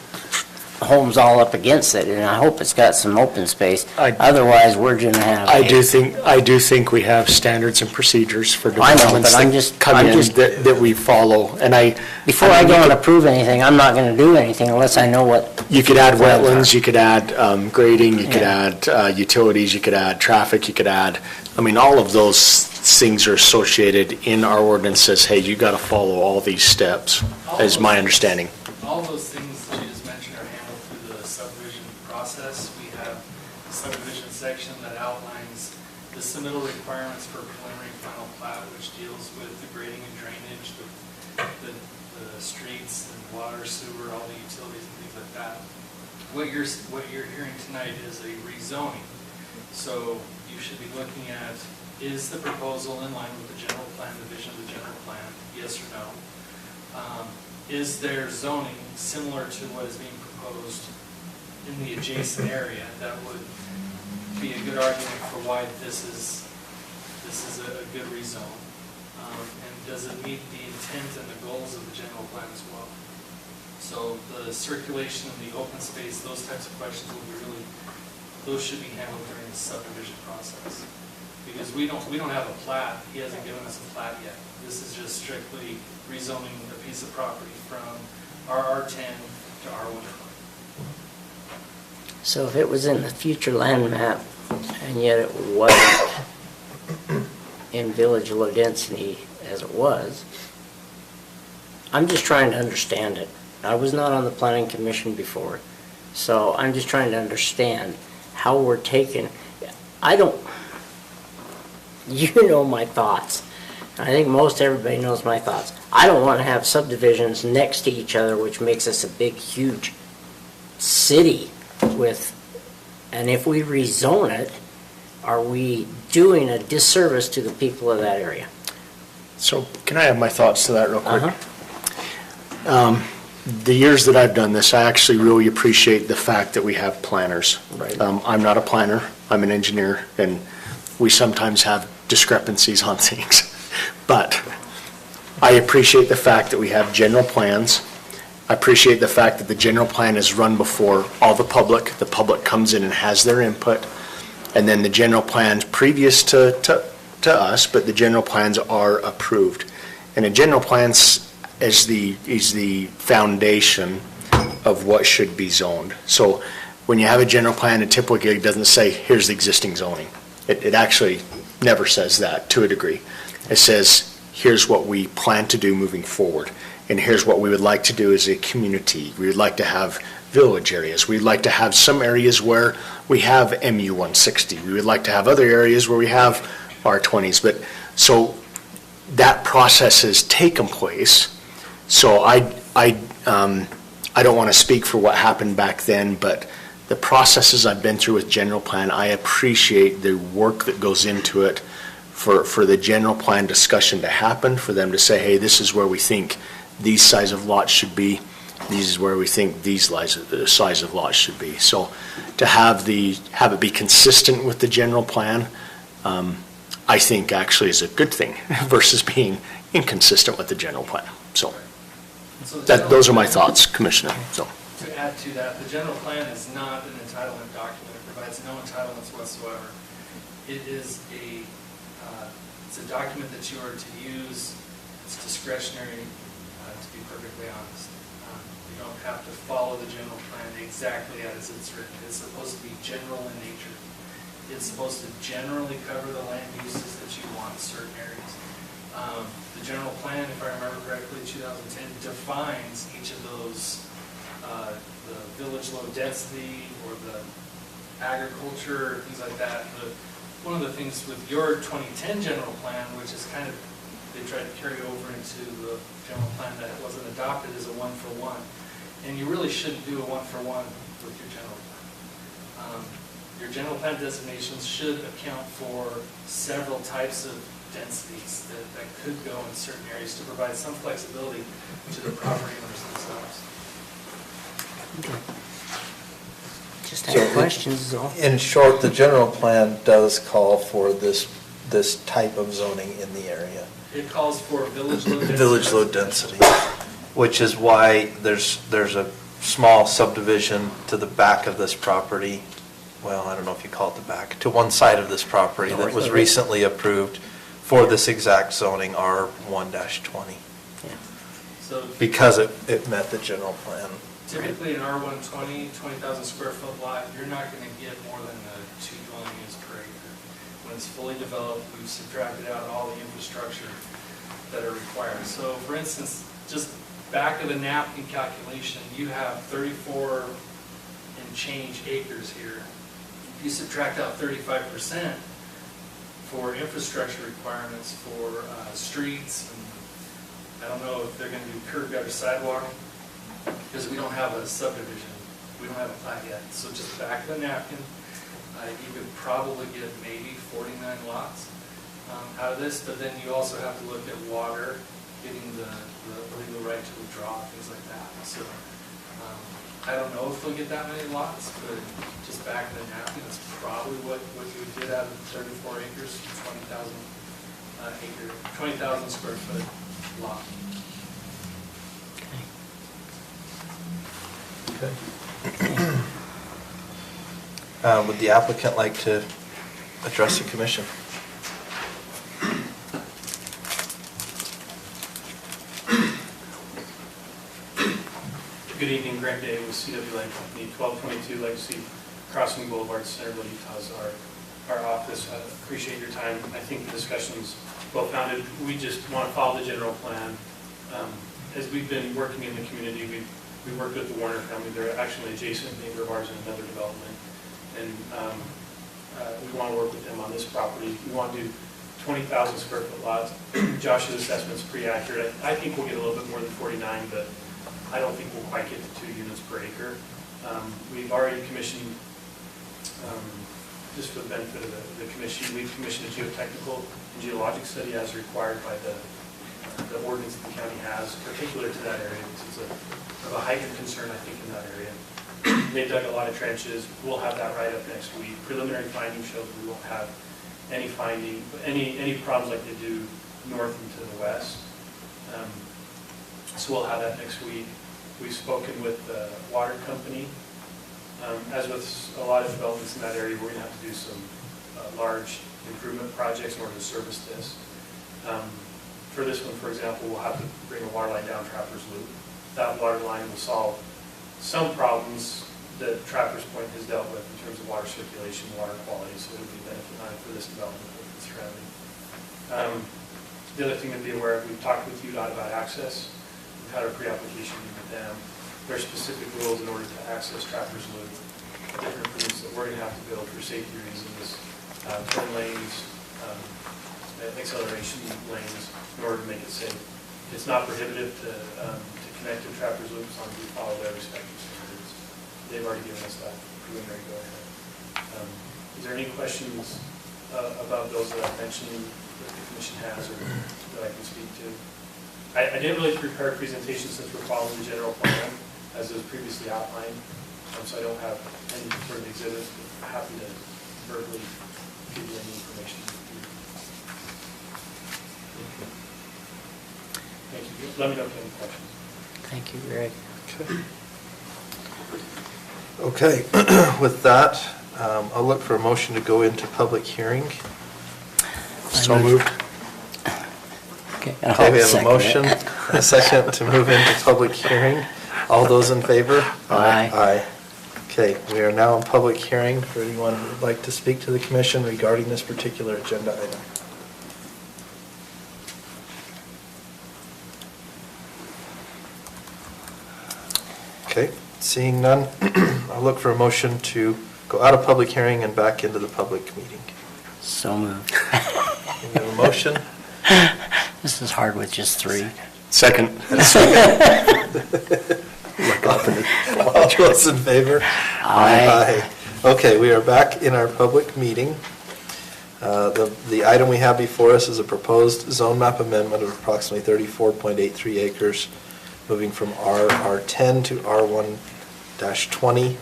homes all up against it, and I hope it's got some open space. Otherwise, we're gonna have. I do think we have standards and procedures for I know, developments but I'm that just- come I'm in just- that we follow, and Before I go and approve anything, I'm not gonna do anything unless I know what. you could add plans are. wetlands, you could add grading, you could Yeah. add utilities, you could add traffic, you could add, all of those things are associated in our ordinance says, hey, you gotta follow all these steps, is my understanding. All those things that you just mentioned are handled through the subdivision process. We have subdivision section that outlines the submittal requirements for preliminary final plat, which deals with the grading and drainage, the streets and water, sewer, all the utilities and things like that. What you're hearing tonight is a rezoning. So you should be looking at, is the proposal in line with the general plan, the vision of the general plan, yes or no? Is there zoning similar to what is being proposed in the adjacent area that would be a good argument for why this is a good rezone? And does it meet the intent and the goals of the general plan as well? So the circulation and the open space, those types of questions will be those should be handled during the subdivision process. Because we don't have a plat, he hasn't given us a plat yet. This is just strictly rezoning a piece of property from RR10 to R120. So if it was in the future land map, and yet it wasn't in village low density as it was, I'm just trying to understand it. I was not on the planning commission before, so I'm just trying to understand how we're taking, you know my thoughts. I think most everybody knows my thoughts. I don't want to have subdivisions next to each other, which makes us a big, huge city and if we rezone it, are we doing a disservice to the people of that area? So can I have my thoughts to that real quick? The years that I've done this, I actually really appreciate the fact that we have planners. Right. I'm not a planner, I'm an engineer, and we sometimes have discrepancies on things. But I appreciate the fact that we have general plans. I appreciate the fact that the general plan is run before all the public. The public comes in and has their input. And then the general plans previous to us, but the general plans are approved. And a general plan is the foundation of what should be zoned. So when you have a general plan, it typically doesn't say, here's the existing zoning. It actually never says that to a degree. It says, here's what we plan to do moving forward. And here's what we would like to do as a community. We would like to have village areas. We'd like to have some areas where we have MU 160. We would like to have other areas where we have R20s. But so that process has taken place. So I don't want to speak for what happened back then, but the processes I've been through with general plan, I appreciate the work that goes into it for the general plan discussion to happen, for them to say, hey, this is where we think these size of lots should be. This is where we think these size of lots should be. So to have it be consistent with the general plan, I think actually is a good thing versus being inconsistent with the general plan. So those are my thoughts, Commissioner. So to add to that, the general plan is not an entitlement document. It provides no entitlements whatsoever. It is it's a document that you are to use. It's discretionary, to be perfectly honest. You don't have to follow the general plan exactly as it's written. It's supposed to be general in nature. It's supposed to generally cover the land uses that you want in certain areas. The general plan, if I remember correctly, 2010 defines each of those, the village low density or the agriculture, things like that. One of the things with your 2010 general plan, which is kind of, they tried to carry over into the general plan that it wasn't adopted, is a one-for-one. And you really shouldn't do a one-for-one with your general plan. Your general plan designations should account for several types of densities that could go in certain areas to provide some flexibility to the property owners themselves. Okay. Just have questions, though. In short, the general plan does call for this type of zoning in the area. It calls for village low density. Village low density, which is why there's a small subdivision to the back of this property. Well, I don't know if you call it the back, to one side of this property that was recently approved for this exact zoning R1-20. Yeah. So Because it met the general plan. typically in R120, 20,000 square foot lot, you're not going to get more than 2 dwelling units per acre. When it's fully developed, we've subtracted out all the infrastructure that are required. So for instance, just back of the napkin calculation, you have 34 and change acres here you subtract out 35% for infrastructure requirements for streets, and I don't know if they're gonna do curb gutter sidewalk, because we don't have a subdivision, we don't have a plat yet. So just back of the napkin, you could probably get maybe 49 lots out of this, but then you also have to look at water, getting the legal right to withdraw, things like that. So I don't know if they'll get that many lots, but just back of the napkin, that's probably what you would get out of 34 acres, 20,000 square foot lot. Okay. Would the applicant like to address the commission? Good evening, Greg Day with CW Land Company, 1222 Legacy Crossing Boulevard, Centerville, Utah's our office. I appreciate your time. I think the discussion's well-founded. We just want to follow the general plan. As we've been working in the community, we worked with the Warner family. They're actually an adjacent neighbor of ours in another development. And we want to work with them on this property. We want to do 20,000 square foot lots. Josh's assessment's pretty accurate. I think we'll get a little bit more than 49, but I don't think we'll quite get to 2 units per acre. We've already commissioned, just for the benefit of the commission, we've commissioned a geotechnical and geologic study as required by the ordinance that the county has, particular to that area, because it's of a heightened concern, I think, in that area. They dug a lot of trenches. We'll have that right up next week. Preliminary finding shows we won't have any problems like they do north and to the west. So we'll have that next week. We've spoken with the water company. As with a lot of developments in that area, we're going to have to do some large improvement projects in order to service this. For this one, for example, we'll have to bring a water line down Trappers Loop. That water line will solve some problems that Trappers Point has dealt with in terms of water circulation, water quality, so it'll be a benefit not only for this development, but for the surrounding. The other thing to be aware of, we've talked with UDOT about access. We've had our pre-application meeting with them. There are specific rules in order to access Trappers Loop, different things that we're going to have to build for safety reasons, turn lanes, acceleration lanes, in order to make it safe. It's not prohibitive to connect to Trappers Loop as long as we follow their respective standards. They've already given us that preliminary go-ahead. Is there any questions about those that I mentioned that the commission has or that I can speak to? I didn't really prepare a presentation since we're following the general plan as was previously outlined, so I don't have any sort of exhibits, but I'm happy to verbally give you any information. Thank you. Let me know if you have any questions. Thank you, Greg. Okay, with that, I'll look for a motion to go into public hearing. So moved. Okay, Okay, we have a motion, and a second to move into public hearing. All those in favor? Aye. Aye. Okay, we are now in public hearing for anyone who would like to speak to the commission regarding this particular agenda item. Okay, seeing none, I'll look for a motion to go out of public hearing and back into the public meeting. So moved. We have a motion. This is hard with just 3. Second. All those in favor? Aye. Okay, we are back in our public meeting. The item we have before us is a proposed zone map amendment of approximately 34.83 acres, moving from R10 to R1-20,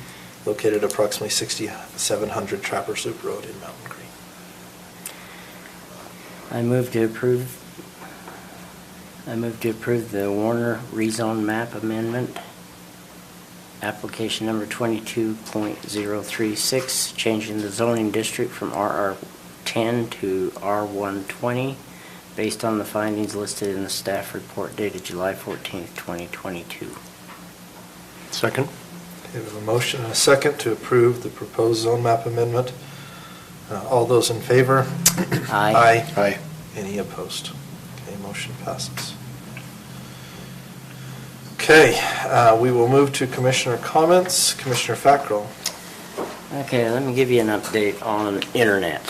located approximately 6700 Trappers Loop Road in Mountain Green. I move to approve the Warner rezone map amendment, application number 22.036, changing the zoning district from RR10 to R120, based on the findings listed in the staff report dated July 14th, 2022. Second. Okay, we have a motion and a second to approve the proposed zone map amendment. All those in favor? Aye. Aye. Any opposed? Okay, motion passes. Okay, we will move to commissioner comments. Commissioner Fackrell. Okay, let me give you an update on internet.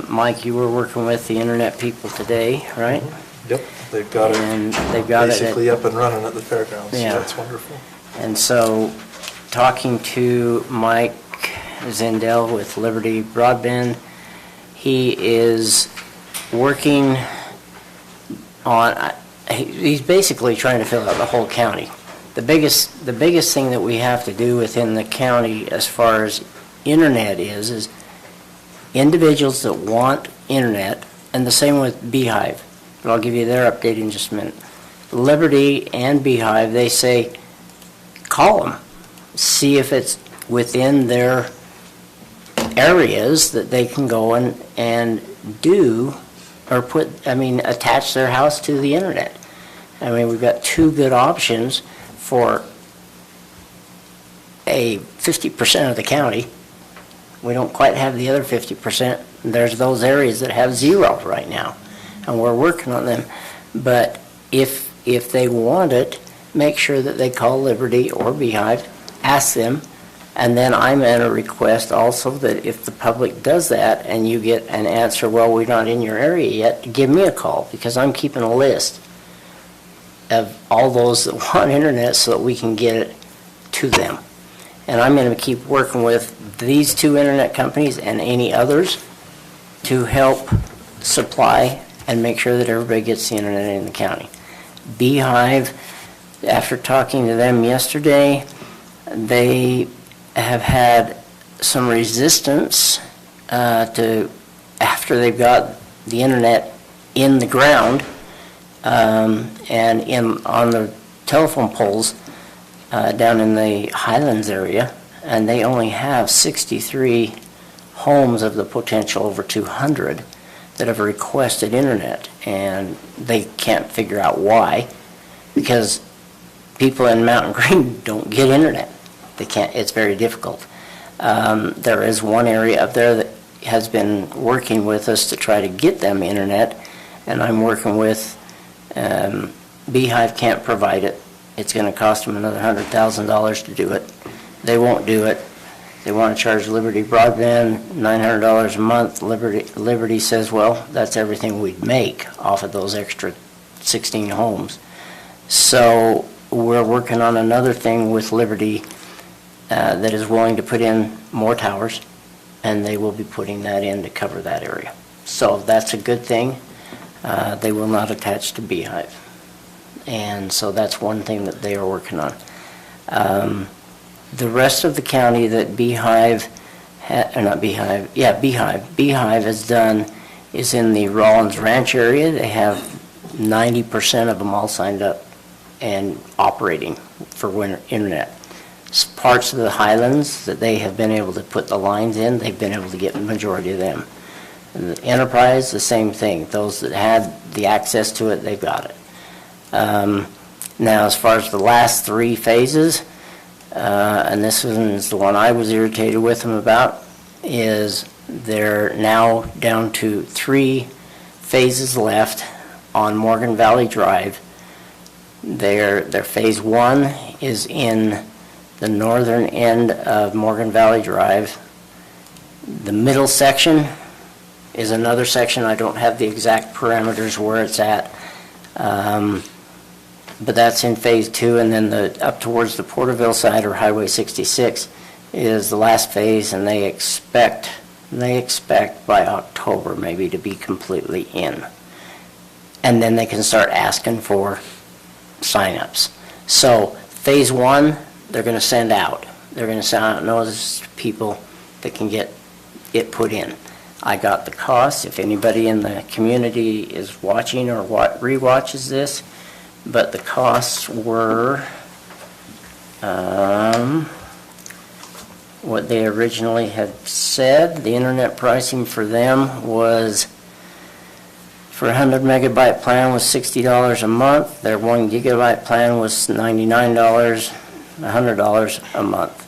Mike, you were working with the internet people today, right? Yep, they've got it. And they've got basically it up and running at the fairgrounds. Yeah. So that's wonderful. And so, talking to Mike Zendel with Liberty Broadband, he is working on, he's basically trying to fill out the whole county. The biggest thing that we have to do within the county as far as internet is individuals that want internet, and the same with Beehive. But I'll give you their update in just a minute. Liberty and Beehive, they say, call them, see if it's within their areas that they can go and do or attach their house to the internet. I mean, we've got two good options for a 50% of the county. We don't quite have the other 50%. There's those areas that have zero right now, and we're working on them. But if they want it, make sure that they call Liberty or Beehive, ask them, and then I'm going to request also that if the public does that and you get an answer, well, we're not in your area yet, give me a call, because I'm keeping a list of all those that want internet so that we can get it to them. And I'm going to keep working with these two internet companies and any others to help supply and make sure that everybody gets the internet in the county. Beehive, after talking to them yesterday, they have had some resistance to, after they've got the internet in the ground and on the telephone poles down in the Highlands area, and they only have 63 homes of the potential over 200 that have requested internet, and they can't figure out why, because people in Mountain Green don't get internet. They can't. It's very difficult. There is one area up there that has been working with us to try to get them internet, and I'm working with Beehive can't provide it. It's going to cost them another $100,000 to do it. They won't do it. They want to charge Liberty Broadband $900 a month. Liberty says, well, that's everything we'd make off of those extra 16 homes. So we're working on another thing with Liberty that is willing to put in more towers, and they will be putting that in to cover that area. So that's a good thing. They will not attach to Beehive. And so that's one thing that they are working on. The rest of the county that Beehive has done is in the Rollins Ranch area. They have 90% of them all signed up and operating for winter internet. Parts of the Highlands that they have been able to put the lines in, they've been able to get the majority of them. And the Enterprise, the same thing. Those that had the access to it, they've got it. Now, as far as the last three phases, and this is the one I was irritated with them about, is they're now down to 3 phases left on Morgan Valley Drive. Their phase 1 is in the northern end of Morgan Valley Drive. The middle section is another section. I don't have the exact parameters where it's at. But that's in phase 2, and then up towards the Porterville side, or Highway 66, is the last phase, and they expect by October maybe to be completely in. And then they can start asking for sign-ups. So phase 1, they're going to send out. They're going to send out notice to people that can get it put in. I got the costs, if anybody in the community is watching or rewatches this, but the costs were what they originally had said. The internet pricing for them was, for a 100 megabyte plan was $60 a month. Their 1 gigabyte plan was $99, $100 a month.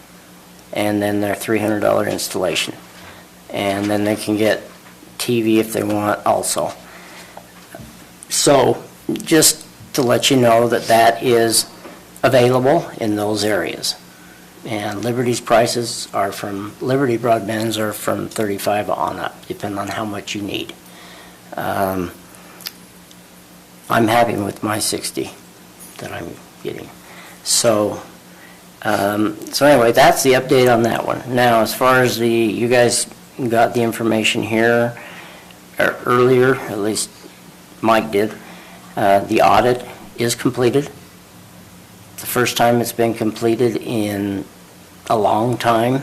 And then their $300 installation. And then they can get TV if they want also. So just to let you know that that is available in those areas. And Liberty's prices are Liberty broadbands are from 35 on up, depending on how much you need. I'm happy with my 60 that I'm getting. So anyway, that's the update on that one. Now, as far as you guys got the information here earlier, at least Mike did, the audit is completed. The first time it's been completed in a long time.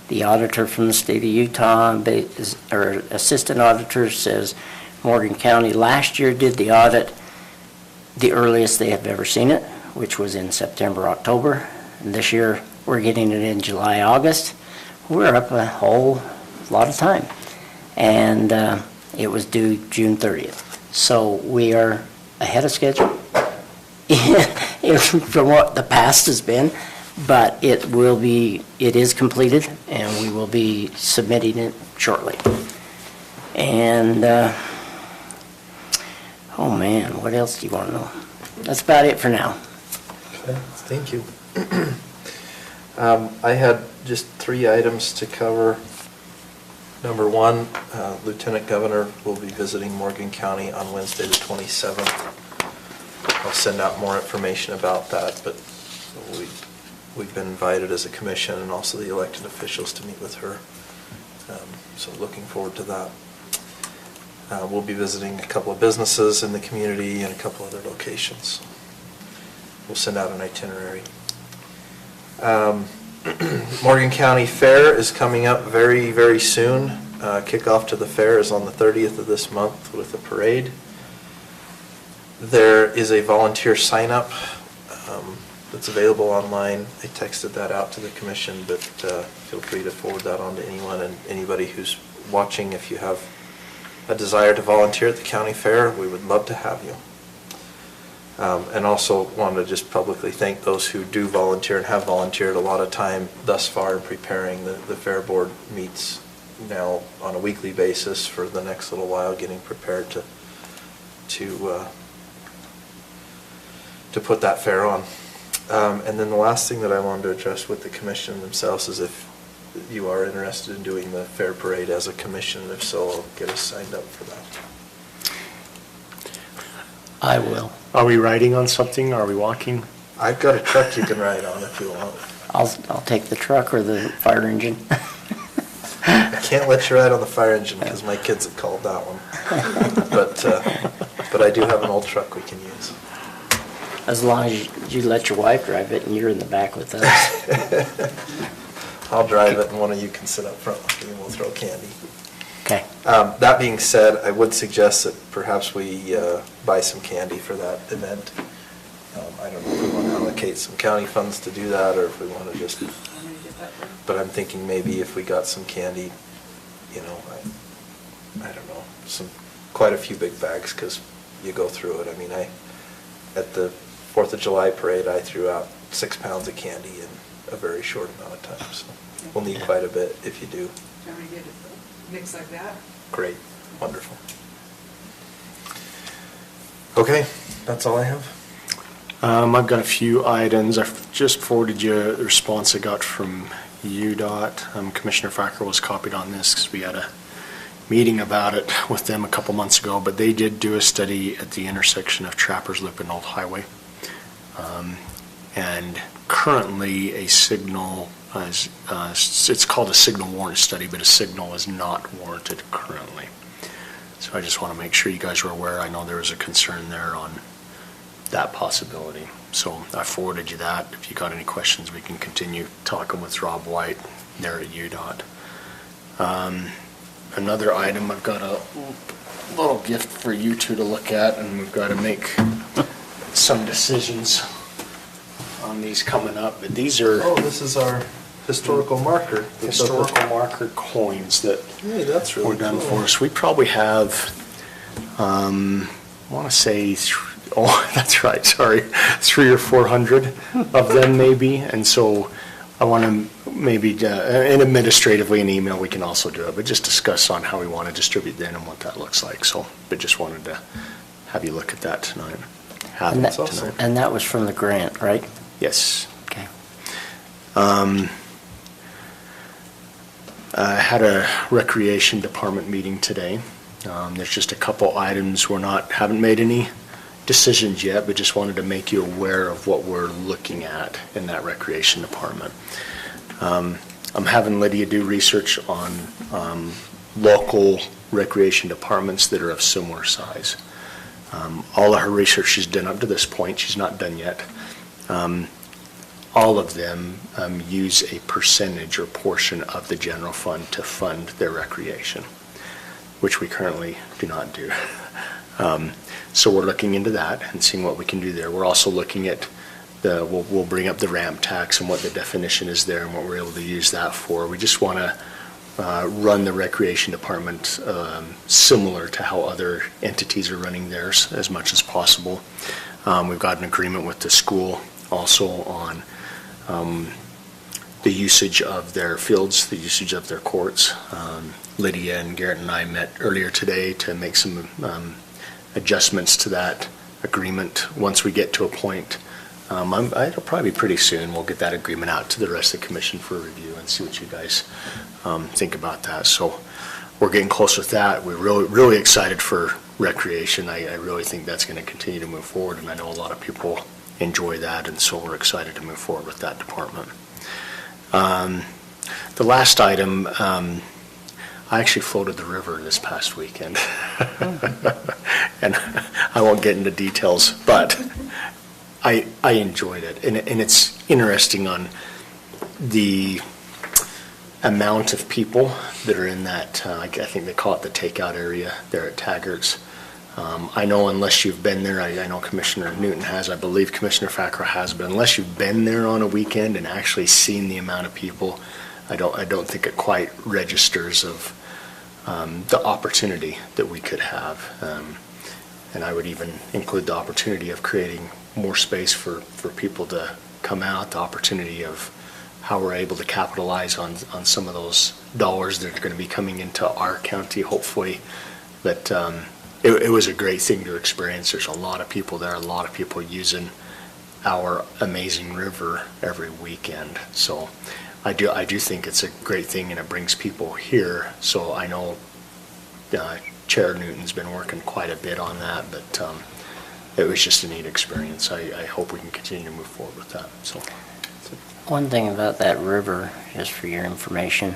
The auditor from the state of Utah, or assistant auditor, says Morgan County last year did the audit the earliest they have ever seen it, which was in September, October. And this year we're getting it in July, August. We're up a whole lot of time. And it was due June 30th. So we are ahead of schedule from what the past has been, but it is completed, and we will be submitting it shortly. And, oh man, what else do you want to know? That's about it for now. Okay, thank you. I had just 3 items to cover. Number 1, Lieutenant Governor will be visiting Morgan County on Wednesday the 27th. I'll send out more information about that, but we've been invited as a commission and also the elected officials to meet with her. So looking forward to that. We'll be visiting a couple of businesses in the community and a couple other locations. We'll send out an itinerary. Morgan County Fair is coming up very, very soon. Kickoff to the fair is on the 30th of this month with a parade. There is a volunteer sign-up that's available online. I texted that out to the commission, but feel free to forward that on to anyone, and anybody who's watching, if you have a desire to volunteer at the county fair, we would love to have you. And also want to just publicly thank those who do volunteer and have volunteered a lot of time thus far in preparing. The fair board meets now on a weekly basis for the next little while, getting prepared to put that fair on. And then the last thing that I wanted to address with the commission themselves is if you are interested in doing the fair parade as a commission, and if so, I'll get us signed up for that. I will. Are we riding on something? Are we walking? I've got a truck you can ride on if you want. I'll take the truck or the fire engine. I can't let you ride on the fire engine because my kids have called that one. But I do have an old truck we can use. As long as you let your wife drive it and you're in the back with us. I'll drive it and one of you can sit up front with me and we'll throw candy. Okay. That being said, I would suggest that perhaps we buy some candy for that event. I don't know if we want to allocate some county funds to do that, or if we want to just, but I'm thinking maybe if we got some candy, you know, I don't know, quite a few big bags, because you go through it. I mean, at the 4th of July parade, I threw out 6 pounds of candy in a very short amount of time, so we'll need quite a bit if you do. Can we get a mix like that? Great, wonderful. Okay, that's all I have. I've got a few items. I've just forwarded you the response I got from UDOT. Commissioner Fracker was copied on this because we had a meeting about it with them a couple months ago, but they did do a study at the intersection of Trappers Loop and Old Highway. And currently a signal, it's called a signal warrant study, but a signal is not warranted currently. So I just want to make sure you guys are aware. I know there was a concern there on that possibility. So I forwarded you that. If you got any questions, we can continue talking with Rob White there at UDOT. Another item, I've got a little gift for you two to look at, and we've got to make some decisions on these coming up. But these are... Oh, this is our historical marker. Historical marker coins that hey, that's really were done cool for us. We probably have, I want to say, oh, that's right, sorry, 300 or 400 of them maybe. And so I want to maybe, and administratively in email we can also do it, but just discuss on how we want to distribute them and what that looks like. So, but just wanted to have you look at that tonight. And that was from the grant, right? Yes. Okay. I had a recreation department meeting today. There's just a couple items haven't made any decisions yet, but just wanted to make you aware of what we're looking at in that recreation department. I'm having Lydia do research on local recreation departments that are of similar size. All of her research she's done up to this point, she's not done yet. All of them use a percentage or portion of the general fund to fund their recreation, which we currently do not do. So we're looking into that and seeing what we can do there. We're also looking at we'll bring up the ramp tax and what the definition is there and what we're able to use that for. We just want to run the recreation department similar to how other entities are running theirs as much as possible. We've got an agreement with the school also on the usage of their fields, the usage of their courts. Lydia and Garrett and I met earlier today to make some adjustments to that agreement. Once we get to a point, it'll probably be pretty soon, we'll get that agreement out to the rest of the commission for review and see what you guys think about that. So we're getting close with that. We're really excited for recreation. I really think that's going to continue to move forward, and I know a lot of people enjoy that, and so we're excited to move forward with that department. The last item, I actually floated the river this past weekend. And I won't get into details, but I enjoyed it. And it's interesting on the amount of people that are in that, I think they call it the takeout area there at Taggart's. I know unless you've been there, I know Commissioner Newton has, I believe Commissioner Fackrell has, but unless you've been there on a weekend and actually seen the amount of people, I don't think it quite registers of the opportunity that we could have. And I would even include the opportunity of creating more space for people to come out, the opportunity of how we're able to capitalize on some of those dollars that are going to be coming into our county, hopefully. But it was a great thing to experience. There's a lot of people there, a lot of people using our amazing river every weekend. So I do think it's a great thing, and it brings people here. So I know Chair Newton's been working quite a bit on that, but it was just a neat experience. I hope we can continue to move forward with that. So one thing about that river, just for your information,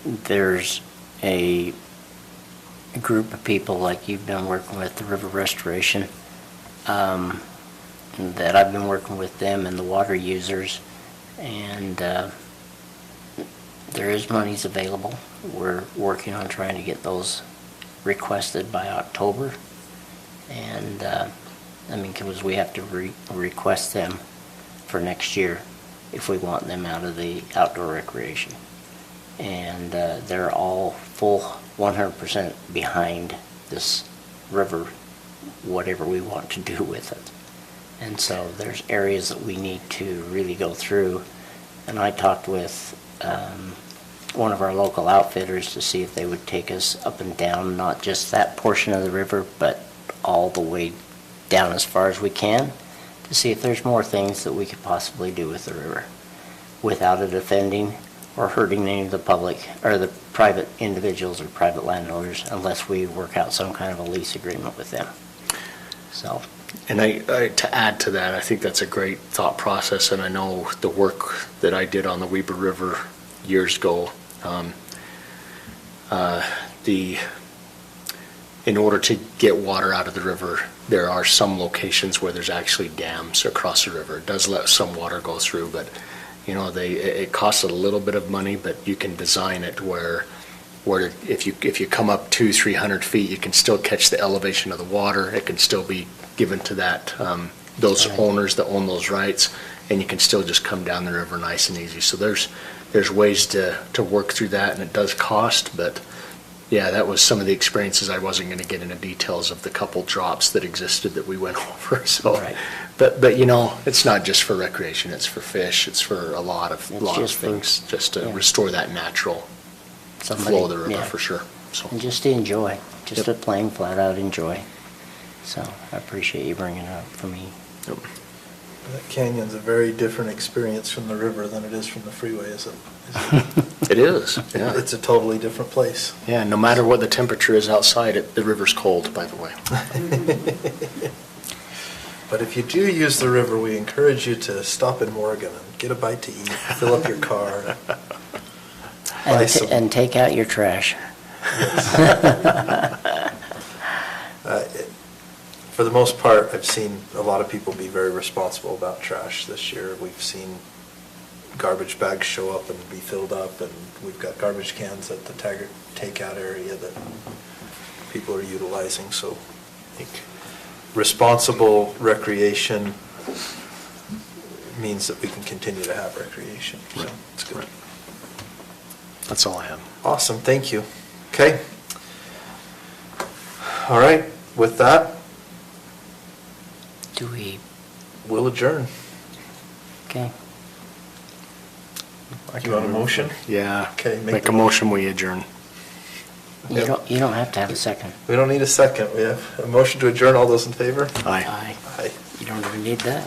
there's a group of people like you've been working with, the river restoration, that I've been working with them and the water users, and there is monies available. We're working on trying to get those requested by October, and because we have to request them for next year if we want them out of the outdoor recreation. And they're all full 100% behind this river, whatever we want to do with it. And so there's areas that we need to really go through. And I talked with one of our local outfitters to see if they would take us up and down, not just that portion of the river, but all the way down as far as we can, to see if there's more things that we could possibly do with the river without it offending or hurting any of the public or the private individuals or private landowners, unless we work out some kind of a lease agreement with them. So. And I to add to that, I think that's a great thought process, and I know the work that I did on the Weber River years ago, in order to get water out of the river, there are some locations where there's actually dams across the river. It does let some water go through, but it costs a little bit of money, but you can design it where if you come up 200-300 feet, you can still catch the elevation of the water. It can still be given to those owners that own those rights, and you can still just come down the river nice and easy. So there's ways to work through that, and it does cost, but yeah, that was some of the experiences. I wasn't going to get into details of the couple drops that existed that we went over. So, right. But it's not just for recreation. It's for fish. It's for a lot of things, just to restore that natural flow of the river, for sure. So, and just to enjoy, just to plain flat out enjoy. So I appreciate you bringing it up for me. If That canyon's a very different experience from the river than it is from the freeway, is it? It is, yeah. It's a totally different place. Yeah, no matter what the temperature is outside, the river's cold, by the way. But if you do use the river, we encourage you to stop in Morgan and get a bite to eat, fill up your car. buy some- And take out your trash. For the most part, I've seen a lot of people be very responsible about trash this year. We've seen garbage bags show up and be filled up, and we've got garbage cans at the takeout area that people are utilizing, so I think responsible recreation means that we can continue to have recreation, so it's good. That's all I have. Awesome, thank you. Okay. All right, with that, we'll adjourn. Okay. Do you want a motion? Yeah. Okay, Make a motion, we adjourn. You don't have to have a second. We don't need a second. We have a motion to adjourn. All those in favor? Aye. Aye. Aye. You don't even need that.